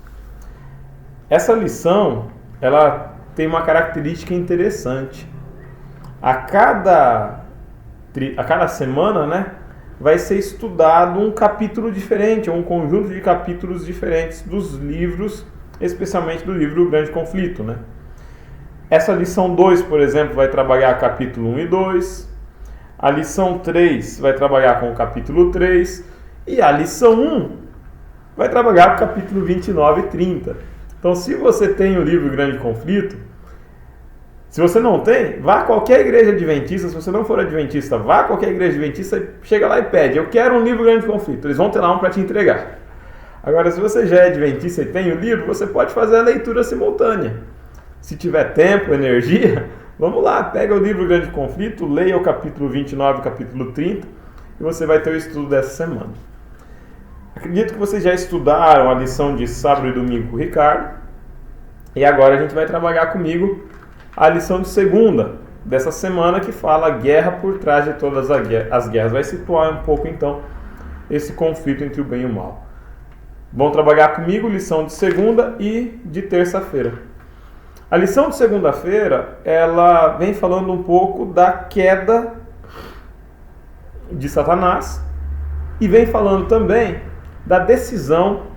Essa lição, ela tem uma característica interessante. A cada semana, né, vai ser estudado um capítulo diferente, ou um conjunto de capítulos diferentes dos livros, especialmente do livro Grande Conflito, né? Essa lição 2, por exemplo, vai trabalhar capítulo 1 e 2. A lição 3 vai trabalhar com o capítulo 3. E a lição 1 vai trabalhar com o capítulo 29 e 30. Então, se você tem o livro Grande Conflito, se você não tem, vá a qualquer igreja adventista. Se você não for adventista, vá a qualquer igreja adventista, chega lá e pede: eu quero um livro Grande Conflito. Eles vão ter lá um para te entregar. Agora, se você já é adventista e tem o livro, você pode fazer a leitura simultânea. Se tiver tempo, energia, vamos lá, pega o livro Grande Conflito, leia o capítulo 29 e o capítulo 30 e você vai ter o estudo dessa semana. Acredito que vocês já estudaram a lição de sábado e domingo com o Ricardo. E agora a gente vai trabalhar comigo a lição de segunda dessa semana, que fala a guerra por trás de todas as guerras. Vai situar um pouco então esse conflito entre o bem e o mal. Vão trabalhar comigo lição de segunda e de terça-feira. A lição de segunda-feira, ela vem falando um pouco da queda de Satanás e vem falando também da decisão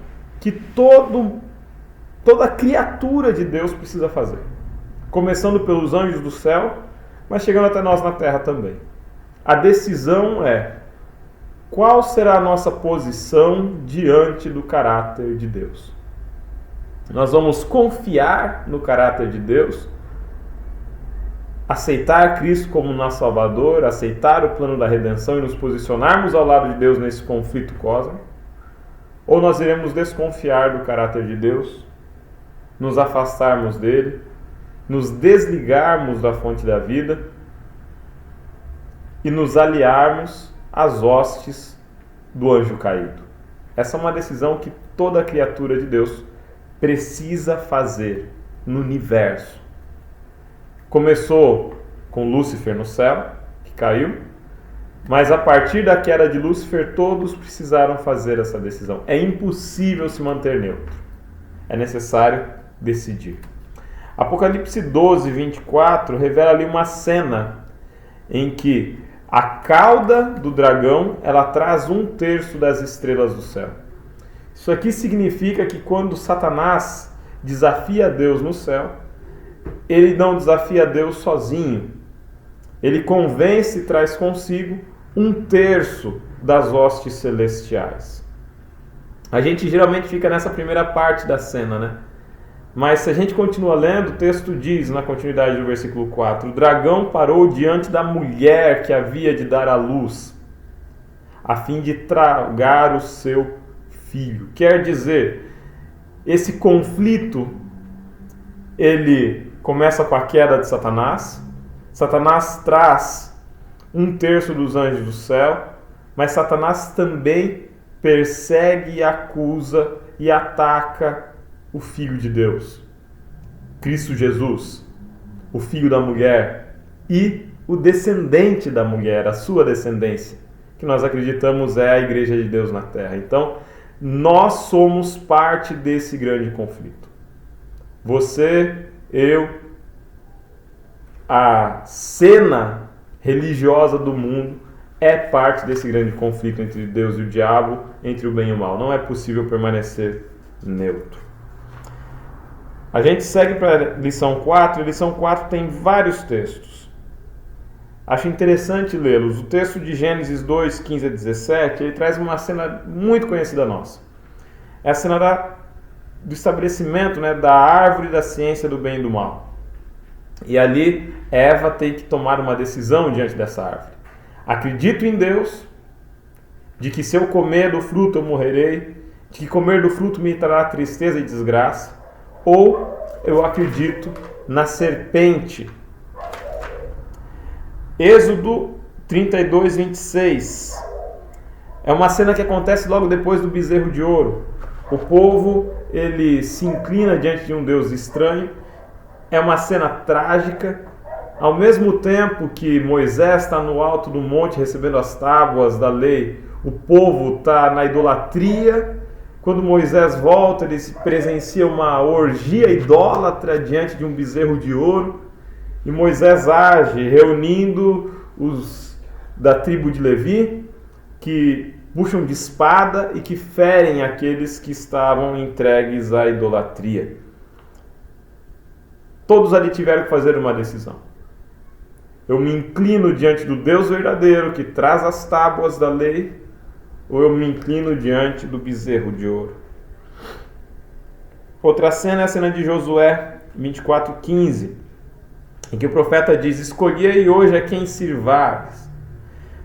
que toda criatura de Deus precisa fazer. Começando pelos anjos do céu, mas chegando até nós na terra também. A decisão é: qual será a nossa posição diante do caráter de Deus? Nós vamos confiar no caráter de Deus, aceitar Cristo como nosso Salvador, aceitar o plano da redenção e nos posicionarmos ao lado de Deus nesse conflito cósmico? Ou nós iremos desconfiar do caráter de Deus, nos afastarmos dele, nos desligarmos da fonte da vida e nos aliarmos às hostes do anjo caído? Essa é uma decisão que toda criatura de Deus precisa fazer no universo. Começou com Lúcifer no céu, que caiu, mas a partir da queda de Lúcifer todos precisaram fazer essa decisão. É impossível se manter neutro. É necessário decidir. Apocalipse 12, 24 revela ali uma cena em que a cauda do dragão, ela traz 1/3 das estrelas do céu. Isso aqui significa que quando Satanás desafia Deus no céu, ele não desafia Deus sozinho. Ele convence e traz consigo 1/3 das hostes celestiais. A gente geralmente fica nessa primeira parte da cena, né? Mas se a gente continua lendo, o texto diz, na continuidade do versículo 4, o dragão parou diante da mulher que havia de dar à luz, a fim de tragar o seu filho. Quer dizer, esse conflito, ele começa com a queda de Satanás. Satanás traz 1/3 dos anjos do céu, mas Satanás também persegue e acusa e ataca o Filho de Deus, Cristo Jesus, o Filho da mulher e o descendente da mulher, a sua descendência, que nós acreditamos é a Igreja de Deus na Terra. Então, nós somos parte desse grande conflito. Você, eu, a cena religiosa do mundo é parte desse grande conflito entre Deus e o diabo, entre o bem e o mal. Não é possível permanecer neutro. A gente segue para a lição 4. A lição 4 tem vários textos. Acho interessante lê-los. O texto de Gênesis 2, 15 a 17, ele traz uma cena muito conhecida nossa. É a cena do estabelecimento, né, da árvore da ciência do bem e do mal. E ali Eva tem que tomar uma decisão diante dessa árvore. Acredito em Deus, de que se eu comer do fruto eu morrerei, de que comer do fruto me trará tristeza e desgraça, ou eu acredito na serpente. Êxodo 32, 26. É uma cena que acontece logo depois do bezerro de ouro. O povo, ele se inclina diante de um Deus estranho. É uma cena trágica. Ao mesmo tempo que Moisés está no alto do monte recebendo as tábuas da lei, o povo está na idolatria. Quando Moisés volta, ele presencia uma orgia idólatra diante de um bezerro de ouro. E Moisés age reunindo os da tribo de Levi, que puxam de espada e que ferem aqueles que estavam entregues à idolatria. Todos ali tiveram que fazer uma decisão. Eu me inclino diante do Deus verdadeiro que traz as tábuas da lei, ou eu me inclino diante do bezerro de ouro? Outra cena é a cena de Josué 24:15, em que o profeta diz: escolhei hoje a quem sirvares.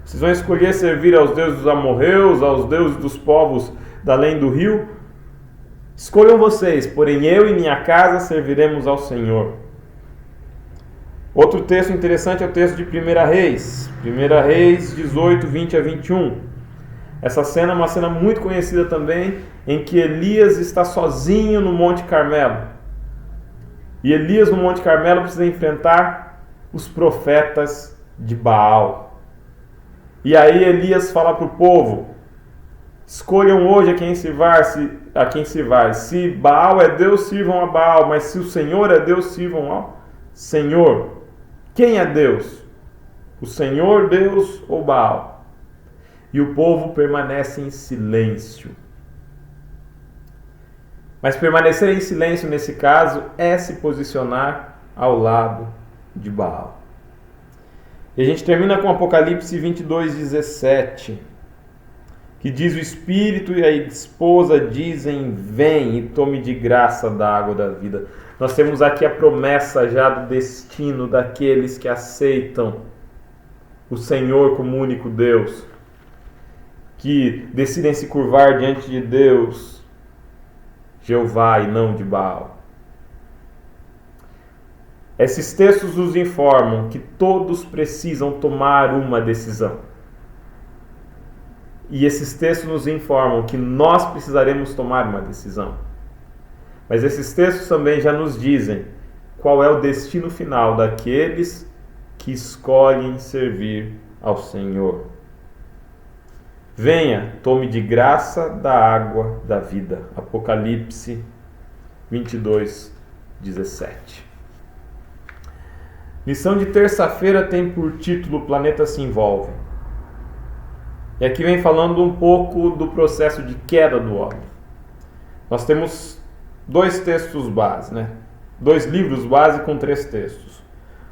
Vocês vão escolher servir aos deuses dos amorreus, aos deuses dos povos da além do rio? Escolham vocês, porém eu e minha casa serviremos ao Senhor. Outro texto interessante é o texto de 1 Reis. 1 Reis 18, 20 a 21. Essa cena é uma cena muito conhecida também, em que Elias está sozinho no Monte Carmelo. E Elias no Monte Carmelo precisa enfrentar os profetas de Baal. E aí Elias fala para o povo: escolham hoje a quem sirvar. Se Baal é Deus, sirvam a Baal. Mas se o Senhor é Deus, sirvam ao Senhor. Quem é Deus? O Senhor Deus ou Baal? E o povo permanece em silêncio. Mas permanecer em silêncio nesse caso é se posicionar ao lado de Baal. E a gente termina com Apocalipse 22, 17, que diz: o Espírito e a esposa dizem: vem e tome de graça da água da vida. Nós temos aqui a promessa já do destino daqueles que aceitam o Senhor como único Deus, que decidem se curvar diante de Deus, Jeová, e não de Baal. Esses textos nos informam que todos precisam tomar uma decisão. E esses textos nos informam que nós precisaremos tomar uma decisão. Mas esses textos também já nos dizem qual é o destino final daqueles que escolhem servir ao Senhor. Venha, tome de graça da água da vida. Apocalipse 22, 17. Lição de terça-feira tem por título: O Planeta se Envolve. E aqui vem falando um pouco do processo de queda do homem. Nós temos dois textos base, né? 2 livros base com 3 textos.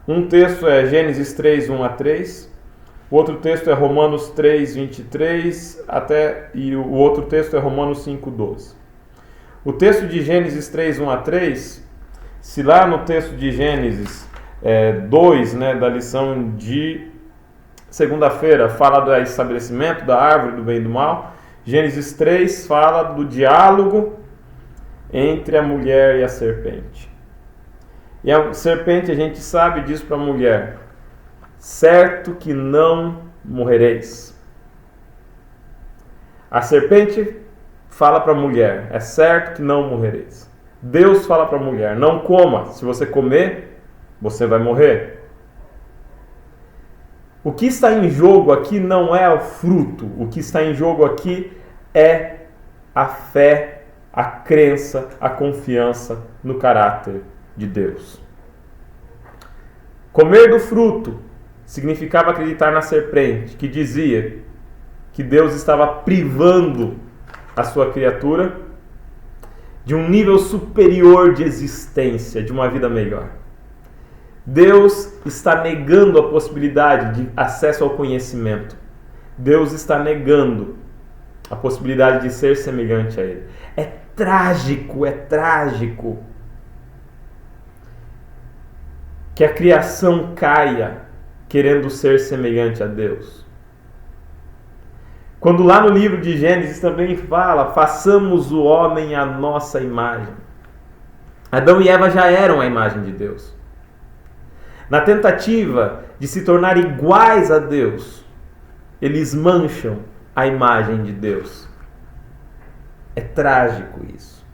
Um texto é Gênesis 3, 1 a 3. O outro texto é Romanos 3, 23, e o outro texto é Romanos 5, 12. O texto de Gênesis 3, 1 a 3, se lá no texto de Gênesis 2, né, da lição de segunda-feira, fala do estabelecimento da árvore do bem e do mal, Gênesis 3 fala do diálogo entre a mulher e a serpente. E a serpente, a gente sabe, diz para a mulher: certo que não morrereis. A serpente fala para a mulher: é certo que não morrereis. Deus fala para a mulher: não coma, se você comer, você vai morrer. O que está em jogo aqui não é o fruto, o que está em jogo aqui é a fé, a crença, a confiança no caráter de Deus. Comer do fruto significava acreditar na serpente, que dizia que Deus estava privando a sua criatura de um nível superior de existência, de uma vida melhor. Deus está negando a possibilidade de acesso ao conhecimento. Deus está negando a possibilidade de ser semelhante a Ele. É trágico que a criação caia querendo ser semelhante a Deus. Quando lá no livro de Gênesis também fala, façamos o homem à nossa imagem. Adão e Eva já eram a imagem de Deus. Na tentativa de se tornar iguais a Deus, eles mancham a imagem de Deus. É trágico isso.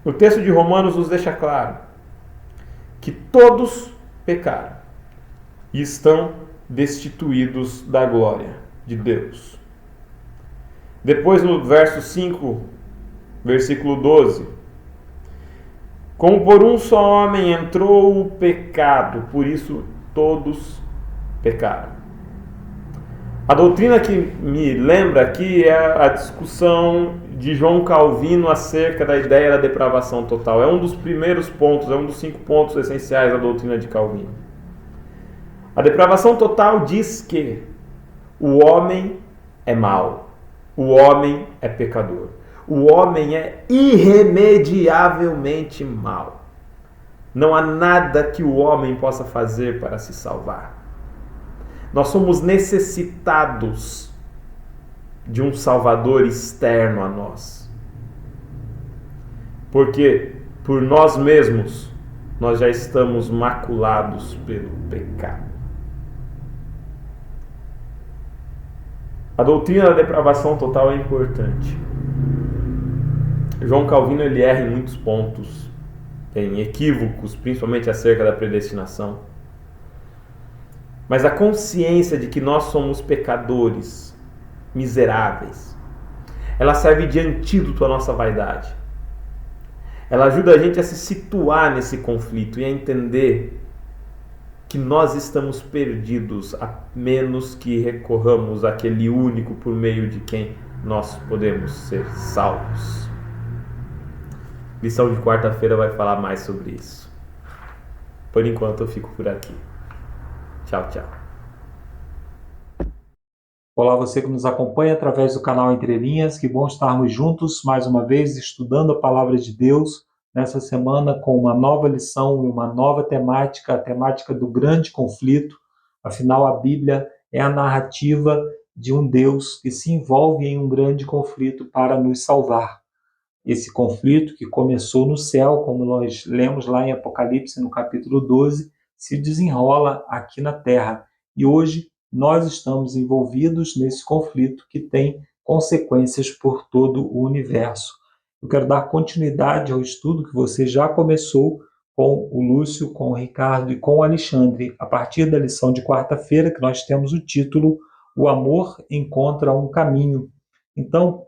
O texto de Romanos nos deixa claro que todos pecaram e estão destituídos da glória de Deus. Depois no verso 5, versículo 12, como por um só homem entrou o pecado, por isso todos pecaram. A doutrina que me lembra aqui é a discussão de João Calvino acerca da ideia da depravação total. É um dos primeiros pontos, é um dos 5 pontos essenciais da doutrina de Calvino. A depravação total diz que o homem é mau, o homem é pecador. O homem é irremediavelmente mau. Não há nada que o homem possa fazer para se salvar. Nós somos necessitados de um Salvador externo a nós. Porque por nós mesmos nós já estamos maculados pelo pecado. A doutrina da depravação total é importante. João Calvino ele erra em muitos pontos, tem equívocos, principalmente acerca da predestinação. Mas a consciência de que nós somos pecadores, miseráveis, ela serve de antídoto à nossa vaidade. Ela ajuda a gente a se situar nesse conflito e a entender que nós estamos perdidos a menos que recorramos àquele único por meio de quem nós podemos ser salvos. Lição de quarta-feira vai falar mais sobre isso. Por enquanto eu fico por aqui. Tchau, tchau. Olá, você que nos acompanha através do canal Entre Linhas. Que bom estarmos juntos mais uma vez estudando a Palavra de Deus nessa semana com uma nova lição e uma nova temática, a temática do grande conflito. Afinal, a Bíblia é a narrativa de um Deus que se envolve em um grande conflito para nos salvar. Esse conflito que começou no céu, como nós lemos lá em Apocalipse, no capítulo 12, se desenrola aqui na terra. E hoje nós estamos envolvidos nesse conflito que tem consequências por todo o universo. Eu quero dar continuidade ao estudo que você já começou com o Lúcio, com o Ricardo e com o Alexandre, a partir da lição de quarta-feira, que nós temos o título O Amor Encontra um Caminho. Então,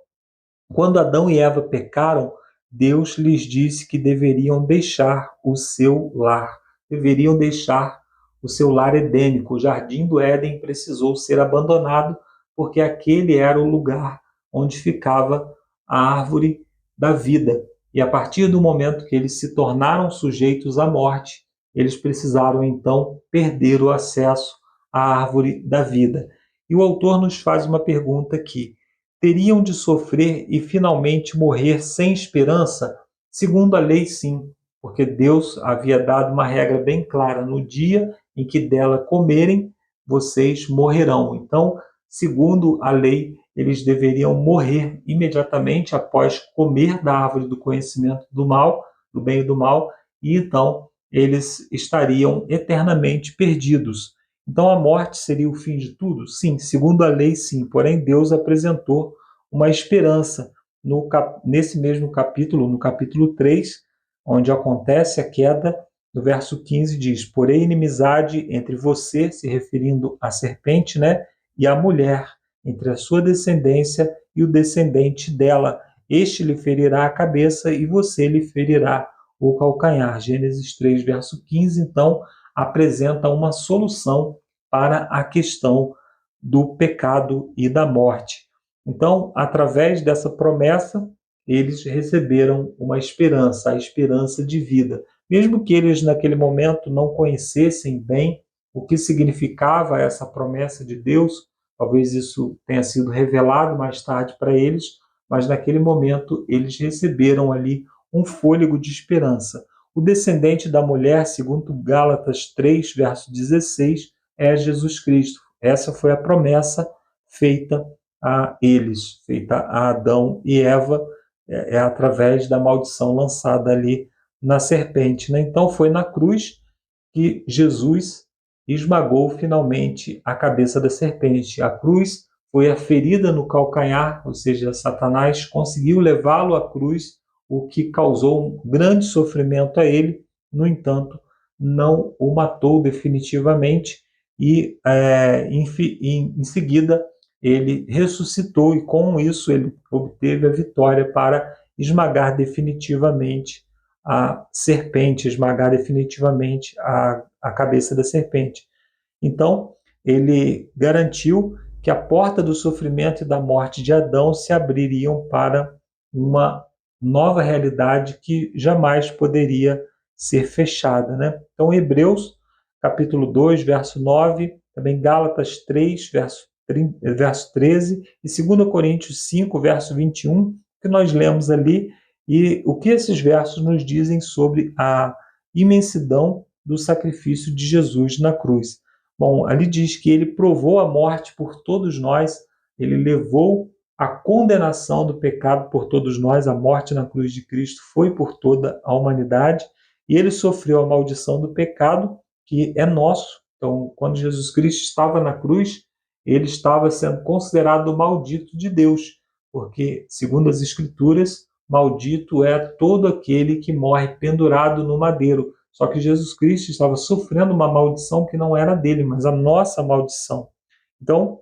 quando Adão e Eva pecaram, Deus lhes disse que deveriam deixar o seu lar, deveriam deixar o seu lar edênico. O jardim do Éden precisou ser abandonado porque aquele era o lugar onde ficava a árvore da vida. E a partir do momento que eles se tornaram sujeitos à morte, eles precisaram então perder o acesso à árvore da vida. E o autor nos faz uma pergunta aqui. Teriam de sofrer e finalmente morrer sem esperança? Segundo a lei, sim, porque Deus havia dado uma regra bem clara: no dia em que dela comerem, vocês morrerão. Então, segundo a lei, eles deveriam morrer imediatamente após comer da árvore do conhecimento do mal, do bem e do mal, e então eles estariam eternamente perdidos. Então a morte seria o fim de tudo? Sim, segundo a lei, sim. Porém, Deus apresentou uma esperança nesse mesmo capítulo, no capítulo 3, onde acontece a queda. No verso 15 diz: porém, inimizade entre você, se referindo à serpente, e a mulher, entre a sua descendência e o descendente dela. Este lhe ferirá a cabeça e você lhe ferirá o calcanhar. Gênesis 3, verso 15. Então, apresenta uma solução para a questão do pecado e da morte. Então, através dessa promessa, eles receberam uma esperança, a esperança de vida. Mesmo que eles, naquele momento, não conhecessem bem o que significava essa promessa de Deus, talvez isso tenha sido revelado mais tarde para eles, mas naquele momento eles receberam ali um fôlego de esperança. O descendente da mulher, segundo Gálatas 3, verso 16, é Jesus Cristo. Essa foi a promessa feita a eles, feita a Adão e Eva, através da maldição lançada ali na serpente, né? Então foi na cruz que Jesus esmagou finalmente a cabeça da serpente. A cruz foi a ferida no calcanhar, ou seja, Satanás conseguiu levá-lo à cruz, o que causou um grande sofrimento a ele. No entanto, não o matou definitivamente e em seguida ele ressuscitou e com isso ele obteve a vitória para esmagar definitivamente a serpente, esmagar definitivamente a cabeça da serpente. Então, ele garantiu que a porta do sofrimento e da morte de Adão se abririam para uma nova realidade que jamais poderia ser fechada, né? Então, Hebreus, capítulo 2, verso 9, também Gálatas 3, verso 13, e 2 Coríntios 5, verso 21, que nós lemos ali, e o que esses versos nos dizem sobre a imensidão do sacrifício de Jesus na cruz. Bom, ali diz que ele provou a morte por todos nós, ele levou a condenação do pecado por todos nós, a morte na cruz de Cristo foi por toda a humanidade, e ele sofreu a maldição do pecado, que é nosso. Então, quando Jesus Cristo estava na cruz, ele estava sendo considerado maldito de Deus, porque, segundo as Escrituras, maldito é todo aquele que morre pendurado no madeiro. Só que Jesus Cristo estava sofrendo uma maldição que não era dele, mas a nossa maldição. Então,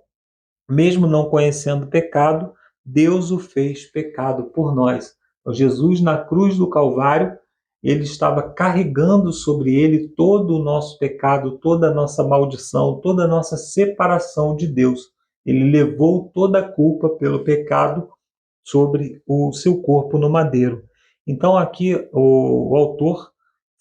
mesmo não conhecendo pecado, Deus o fez pecado por nós. Então, Jesus, na cruz do Calvário, ele estava carregando sobre ele todo o nosso pecado, toda a nossa maldição, toda a nossa separação de Deus. Ele levou toda a culpa pelo pecado sobre o seu corpo no madeiro. Então aqui o autor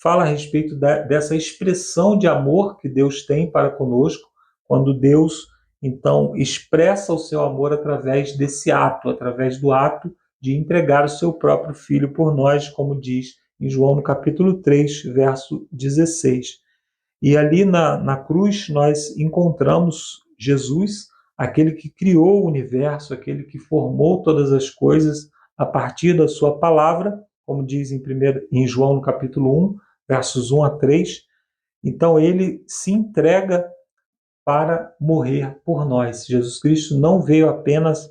fala a respeito dessa expressão de amor que Deus tem para conosco, quando Deus então expressa o seu amor através desse ato, através do ato de entregar o seu próprio Filho por nós, como diz em João no capítulo 3, verso 16. E ali na cruz nós encontramos Jesus, aquele que criou o universo, aquele que formou todas as coisas a partir da sua palavra, como diz em João no capítulo 1, versos 1 a 3. Então ele se entrega para morrer por nós. Jesus Cristo não veio apenas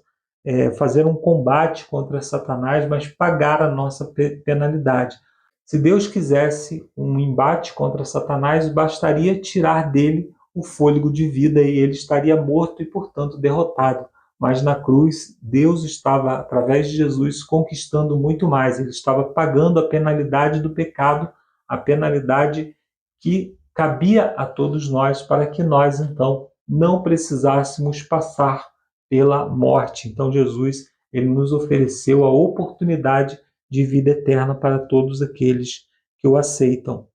fazer um combate contra Satanás, mas pagar a nossa penalidade. Se Deus quisesse um embate contra Satanás, bastaria tirar dele o fôlego de vida e ele estaria morto e, portanto, derrotado. Mas na cruz, Deus estava, através de Jesus, conquistando muito mais. Ele estava pagando a penalidade do pecado, a penalidade que cabia a todos nós, para que nós, então, não precisássemos passar pela morte. Então, Jesus, ele nos ofereceu a oportunidade de vida eterna para todos aqueles que o aceitam.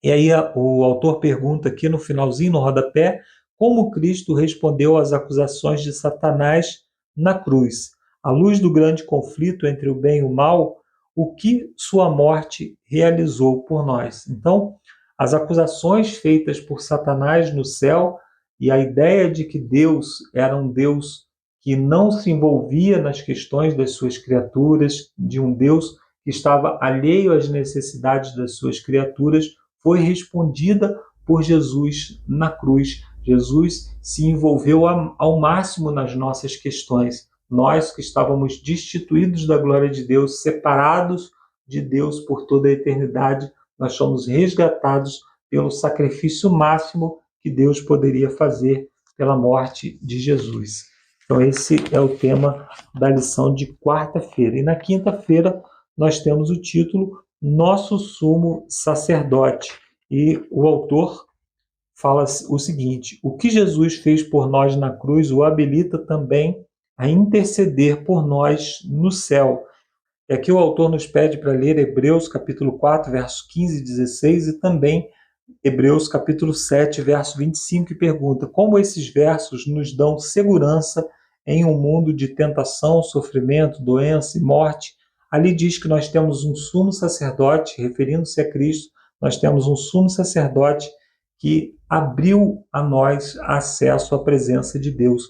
E aí o autor pergunta aqui no finalzinho, no rodapé, como Cristo respondeu às acusações de Satanás na cruz. À luz do grande conflito entre o bem e o mal, o que sua morte realizou por nós. Então, as acusações feitas por Satanás no céu e a ideia de que Deus era um Deus que não se envolvia nas questões das suas criaturas, de um Deus que estava alheio às necessidades das suas criaturas, foi respondida por Jesus na cruz. Jesus se envolveu ao máximo nas nossas questões. Nós que estávamos destituídos da glória de Deus, separados de Deus por toda a eternidade, nós somos resgatados pelo sacrifício máximo que Deus poderia fazer pela morte de Jesus. Então esse é o tema da lição de quarta-feira. E na quinta-feira nós temos o título Nosso Sumo Sacerdote. E o autor fala o seguinte: o que Jesus fez por nós na cruz o habilita também a interceder por nós no céu. E aqui o autor nos pede para ler Hebreus capítulo 4, versos 15 e 16 e também Hebreus capítulo 7, verso 25, e pergunta como esses versos nos dão segurança em um mundo de tentação, sofrimento, doença e morte. Ali diz que nós temos um sumo sacerdote, referindo-se a Cristo, nós temos um sumo sacerdote que abriu a nós acesso à presença de Deus.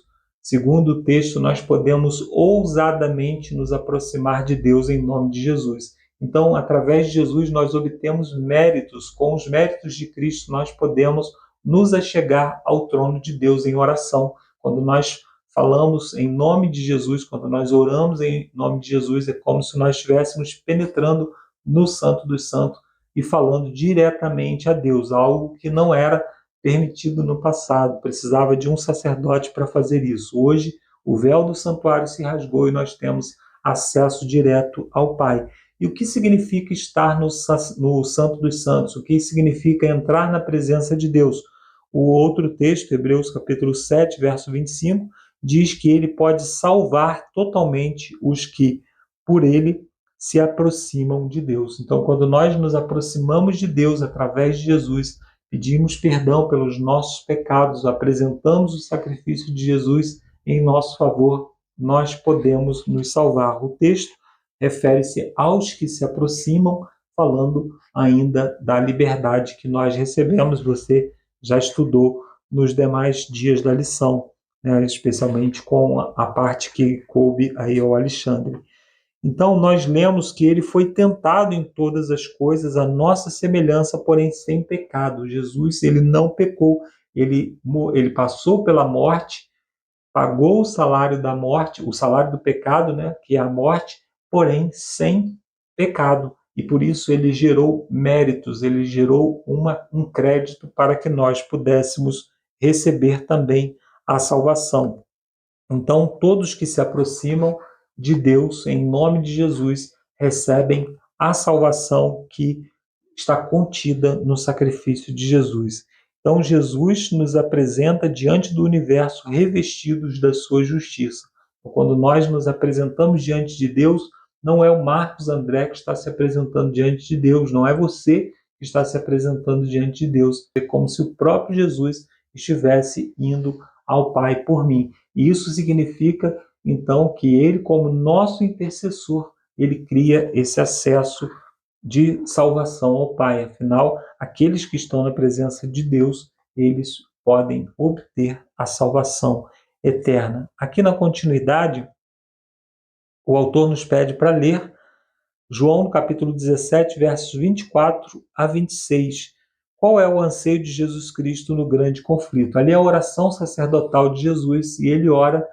Segundo o texto, nós podemos ousadamente nos aproximar de Deus em nome de Jesus. Então, através de Jesus, nós obtemos méritos. Com os méritos de Cristo, nós podemos nos achegar ao trono de Deus em oração. Quando nós falamos em nome de Jesus, quando nós oramos em nome de Jesus, é como se nós estivéssemos penetrando no Santo dos Santos e falando diretamente a Deus, algo que não era permitido no passado, precisava de um sacerdote para fazer isso. Hoje, o véu do santuário se rasgou e nós temos acesso direto ao Pai. E o que significa estar no Santo dos Santos? O que significa entrar na presença de Deus? O outro texto, Hebreus capítulo 7, verso 25, diz que ele pode salvar totalmente os que, por ele, se aproximam de Deus. Então, quando nós nos aproximamos de Deus através de Jesus, pedimos perdão pelos nossos pecados, apresentamos o sacrifício de Jesus em nosso favor, nós podemos nos salvar. O texto refere-se aos que se aproximam, falando ainda da liberdade que nós recebemos. Você já estudou nos demais dias da lição, né? Especialmente com a parte que coube aí ao Alexandre. Então, nós lemos que ele foi tentado em todas as coisas, a nossa semelhança, porém sem pecado. Jesus, ele não pecou, ele passou pela morte, pagou o salário da morte, o salário do pecado, né, que é a morte, porém sem pecado. E por isso ele gerou méritos, ele gerou um crédito para que nós pudéssemos receber também a salvação. Então, todos que se aproximam de Deus, em nome de Jesus, recebem a salvação que está contida no sacrifício de Jesus. Então, Jesus nos apresenta diante do universo revestidos da sua justiça. Quando nós nos apresentamos diante de Deus, não é o Marcos André que está se apresentando diante de Deus, não é você que está se apresentando diante de Deus. É como se o próprio Jesus estivesse indo ao Pai por mim. E isso significa, então, que ele, como nosso intercessor, ele cria esse acesso de salvação ao Pai. Afinal, aqueles que estão na presença de Deus, eles podem obter a salvação eterna. Aqui na continuidade, o autor nos pede para ler João, no capítulo 17, versos 24 a 26. Qual é o anseio de Jesus Cristo no grande conflito? Ali é a oração sacerdotal de Jesus e ele ora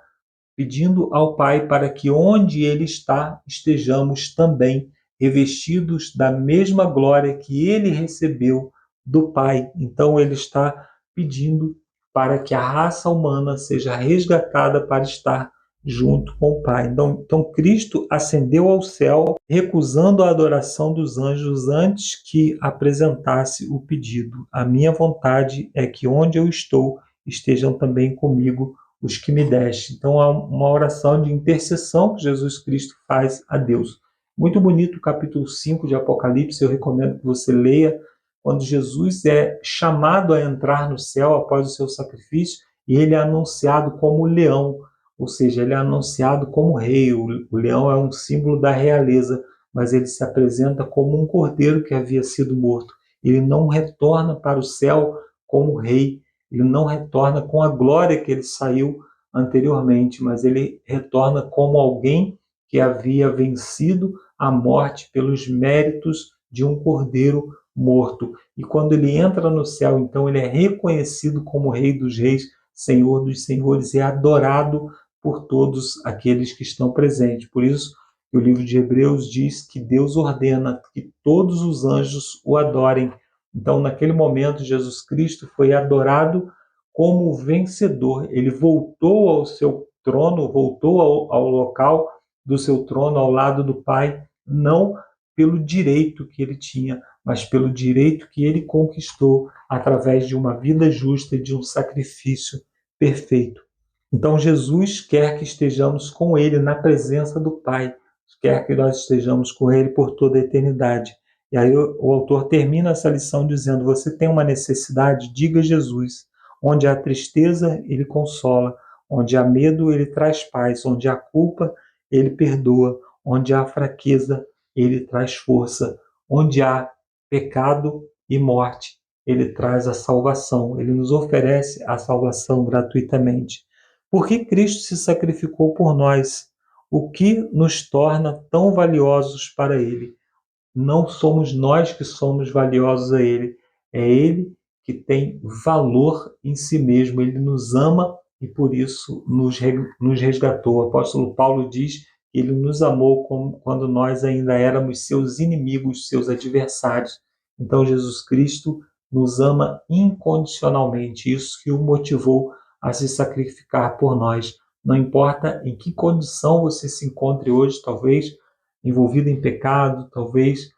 pedindo ao Pai para que onde ele está, estejamos também revestidos da mesma glória que ele recebeu do Pai. Então ele está pedindo para que a raça humana seja resgatada para estar junto com o Pai. Então Cristo ascendeu ao céu, recusando a adoração dos anjos antes que apresentasse o pedido. A minha vontade é que onde eu estou estejam também comigo os que me deste. Então há uma oração de intercessão que Jesus Cristo faz a Deus. Muito bonito o capítulo 5 de Apocalipse, eu recomendo que você leia, quando Jesus é chamado a entrar no céu após o seu sacrifício, e ele é anunciado como leão, ou seja, ele é anunciado como rei. O leão é um símbolo da realeza, mas ele se apresenta como um cordeiro que havia sido morto. Ele não retorna para o céu como rei, ele não retorna com a glória que ele saiu anteriormente, mas ele retorna como alguém que havia vencido a morte pelos méritos de um cordeiro morto. E quando ele entra no céu, então ele é reconhecido como Rei dos Reis, Senhor dos Senhores, e é adorado por todos aqueles que estão presentes. Por isso, o livro de Hebreus diz que Deus ordena que todos os anjos o adorem. Então, naquele momento, Jesus Cristo foi adorado como vencedor. Ele voltou ao seu trono, voltou ao local do seu trono, ao lado do Pai, não pelo direito que ele tinha, mas pelo direito que ele conquistou através de uma vida justa e de um sacrifício perfeito. Então Jesus quer que estejamos com ele na presença do Pai, quer que nós estejamos com ele por toda a eternidade. E aí o autor termina essa lição dizendo: você tem uma necessidade, diga Jesus. Onde há tristeza, ele consola. Onde há medo, ele traz paz. Onde há culpa, ele perdoa. Onde há fraqueza, ele traz força. Onde há pecado e morte, ele traz a salvação. Ele nos oferece a salvação gratuitamente. Por que Cristo se sacrificou por nós? O que nos torna tão valiosos para ele? Não somos nós que somos valiosos a ele. É ele que tem valor em si mesmo. Ele nos ama e por isso nos resgatou. O apóstolo Paulo diz que ele nos amou quando nós ainda éramos seus inimigos, seus adversários. Então Jesus Cristo nos ama incondicionalmente. Isso que o motivou a se sacrificar por nós. Não importa em que condição você se encontre hoje, talvez envolvido em pecado, talvez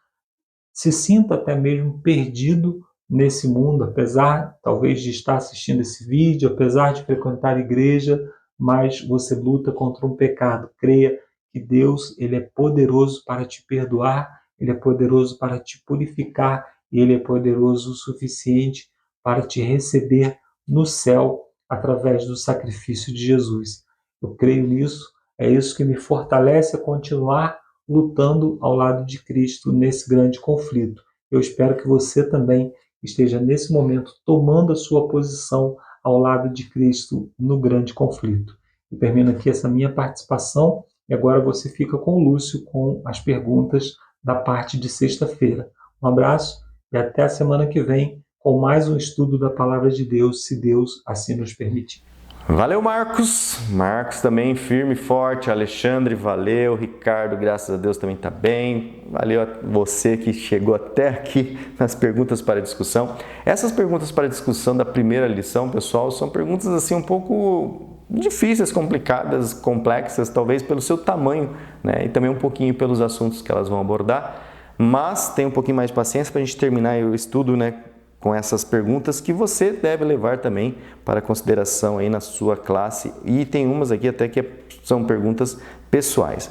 se sinta até mesmo perdido nesse mundo, apesar talvez de estar assistindo esse vídeo, apesar de frequentar a igreja, mas você luta contra um pecado. Creia que Deus, ele é poderoso para te perdoar, ele é poderoso para te purificar e ele é poderoso o suficiente para te receber no céu através do sacrifício de Jesus. Eu creio nisso, é isso que me fortalece a continuar lutando ao lado de Cristo nesse grande conflito. Eu espero que você também esteja nesse momento tomando a sua posição ao lado de Cristo no grande conflito. Eu termino aqui essa minha participação e agora você fica com o Lúcio com as perguntas da parte de sexta-feira. Um abraço e até a semana que vem com mais um estudo da Palavra de Deus, se Deus assim nos permitir. Valeu, Marcos. Marcos também firme e forte. Alexandre, valeu. Ricardo, graças a Deus, também está bem. Valeu a você que chegou até aqui nas perguntas para discussão. Essas perguntas para discussão da primeira lição, pessoal, são perguntas assim um pouco difíceis, complicadas, complexas, talvez pelo seu tamanho, né? E também um pouquinho pelos assuntos que elas vão abordar. Mas tenha um pouquinho mais de paciência para a gente terminar o estudo, né? Com essas perguntas que você deve levar também para consideração aí na sua classe, e tem umas aqui até que são perguntas pessoais.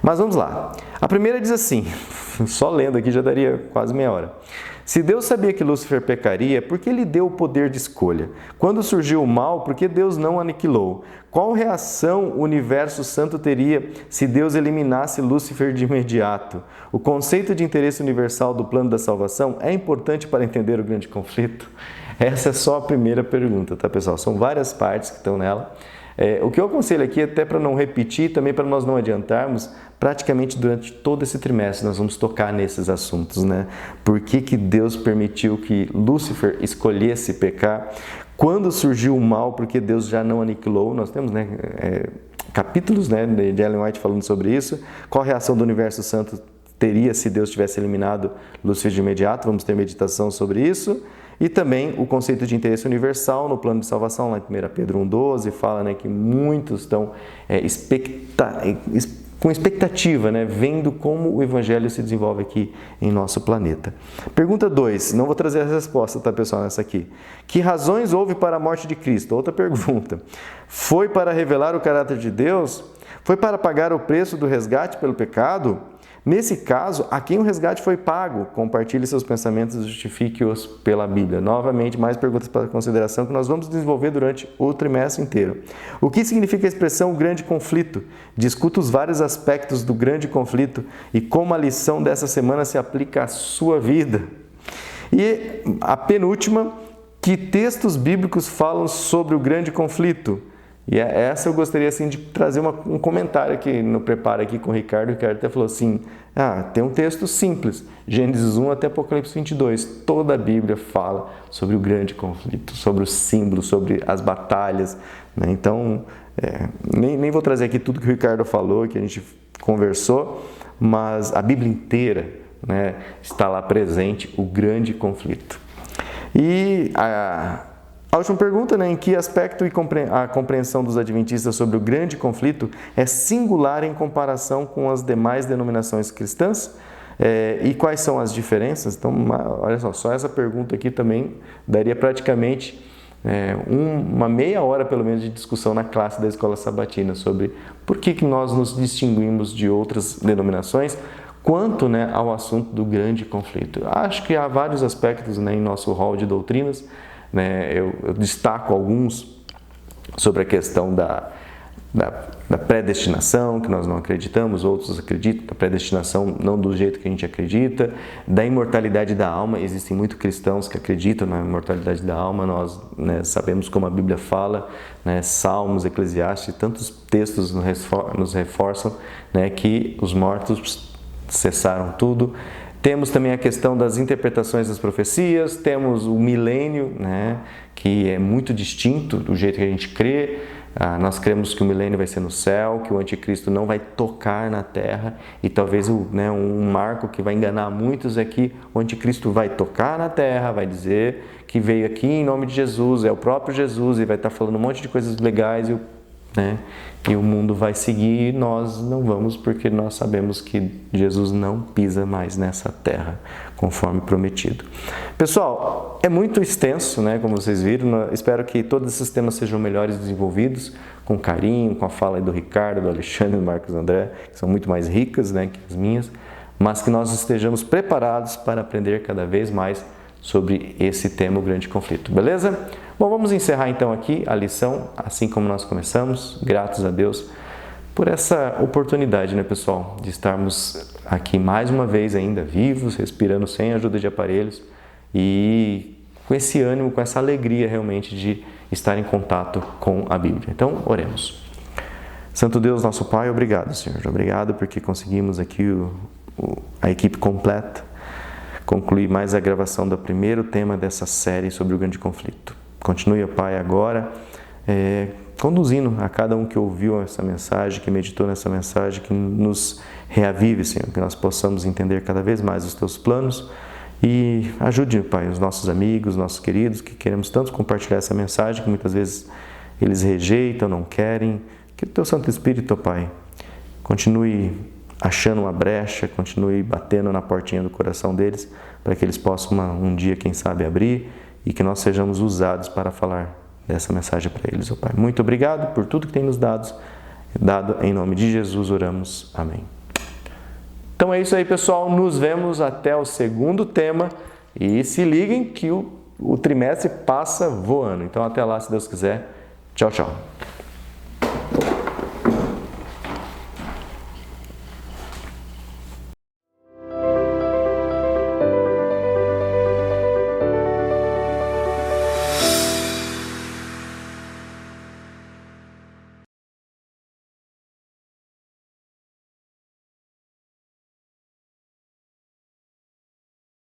Mas vamos lá. A primeira diz assim, só lendo aqui já daria quase meia hora. Se Deus sabia que Lúcifer pecaria, por que lhe deu o poder de escolha? Quando surgiu o mal, por que Deus não aniquilou? Qual reação o universo santo teria se Deus eliminasse Lúcifer de imediato? O conceito de interesse universal do plano da salvação é importante para entender o grande conflito? Essa é só a primeira pergunta, tá, pessoal? São várias partes que estão nela. O que eu aconselho aqui, até para não repetir, também para nós não adiantarmos, praticamente durante todo esse trimestre nós vamos tocar nesses assuntos, né? Por que Deus permitiu que Lúcifer escolhesse pecar? Quando surgiu o mal, porque Deus já não aniquilou? Nós temos, né, capítulos, né, de Ellen White falando sobre isso. Qual a reação do universo santo teria se Deus tivesse eliminado Lúcifer de imediato? Vamos ter meditação sobre isso. E também o conceito de interesse universal no plano de salvação, lá em 1 Pedro 1,12, fala, né, que muitos estão com expectativa, né, vendo como o Evangelho se desenvolve aqui em nosso planeta. Pergunta 2, não vou trazer a resposta, tá, pessoal, nessa aqui. Que razões houve para a morte de Cristo? Outra pergunta. Foi para revelar o caráter de Deus? Foi para pagar o preço do resgate pelo pecado? Nesse caso, a quem o resgate foi pago? Compartilhe seus pensamentos e justifique-os pela Bíblia. Novamente, mais perguntas para consideração que nós vamos desenvolver durante o trimestre inteiro. O que significa a expressão grande conflito? Discuta os vários aspectos do grande conflito e como a lição dessa semana se aplica à sua vida. E a penúltima, que textos bíblicos falam sobre o grande conflito? E essa eu gostaria assim, de trazer um comentário aqui no Prepara aqui com o Ricardo. O Ricardo até falou assim, tem um texto simples, Gênesis 1 até Apocalipse 22. Toda a Bíblia fala sobre o grande conflito, sobre os símbolos, sobre as batalhas, né? Então, nem vou trazer aqui tudo que o Ricardo falou, que a gente conversou, mas a Bíblia inteira, né, está lá presente, o grande conflito. E a última pergunta, né, em que aspecto a compreensão dos adventistas sobre o grande conflito é singular em comparação com as demais denominações cristãs? E quais são as diferenças? Então, olha só essa pergunta aqui também daria praticamente uma meia hora pelo menos de discussão na classe da Escola Sabatina sobre por que nós nos distinguimos de outras denominações quanto, né, ao assunto do grande conflito. Acho que há vários aspectos, né, em nosso rol de doutrinas, né, eu destaco alguns sobre a questão da predestinação, que nós não acreditamos, outros acreditam, da predestinação não do jeito que a gente acredita, da imortalidade da alma. Existem muitos cristãos que acreditam na imortalidade da alma, nós, né, sabemos como a Bíblia fala, né, Salmos, Eclesiastes, tantos textos nos reforçam, né, que os mortos cessaram tudo. Temos também a questão das interpretações das profecias, temos o milênio, né, que é muito distinto do jeito que a gente crê. Nós cremos que o milênio vai ser no céu, que o anticristo não vai tocar na terra, e talvez um marco que vai enganar muitos é que o anticristo vai tocar na terra, vai dizer que veio aqui em nome de Jesus, é o próprio Jesus, e vai estar falando um monte de coisas legais, e o mundo vai seguir, e nós não vamos, porque nós sabemos que Jesus não pisa mais nessa terra, conforme prometido. Pessoal, é muito extenso, né, como vocês viram. Espero que todos esses temas sejam melhores desenvolvidos, com carinho, com a fala do Ricardo, do Alexandre, do Marcos André, que são muito mais ricas, né, que as minhas, mas que nós estejamos preparados para aprender cada vez mais sobre esse tema, o grande conflito. Beleza? Bom, vamos encerrar então aqui a lição, assim como nós começamos, gratos a Deus por essa oportunidade, né, pessoal, de estarmos aqui mais uma vez ainda vivos, respirando sem ajuda de aparelhos e com esse ânimo, com essa alegria realmente de estar em contato com a Bíblia. Então, oremos. Santo Deus, nosso Pai, obrigado, Senhor. Obrigado porque conseguimos aqui a equipe completa concluir mais a gravação do primeiro tema dessa série sobre o grande conflito. Continue, Pai, agora conduzindo a cada um que ouviu essa mensagem, que meditou nessa mensagem, que nos reavive, Senhor, que nós possamos entender cada vez mais os Teus planos e ajude, Pai, os nossos amigos, nossos queridos, que queremos tanto compartilhar essa mensagem, que muitas vezes eles rejeitam, não querem, que o Teu Santo Espírito, Pai, continue achando uma brecha, continue batendo na portinha do coração deles, para que eles possam um dia, quem sabe, abrir e que nós sejamos usados para falar dessa mensagem para eles, ó Pai. Muito obrigado por tudo que tem nos dado. Em nome de Jesus oramos. Amém. Então é isso aí, pessoal. Nos vemos até o segundo tema e se liguem que o trimestre passa voando. Então até lá, se Deus quiser. Tchau, tchau.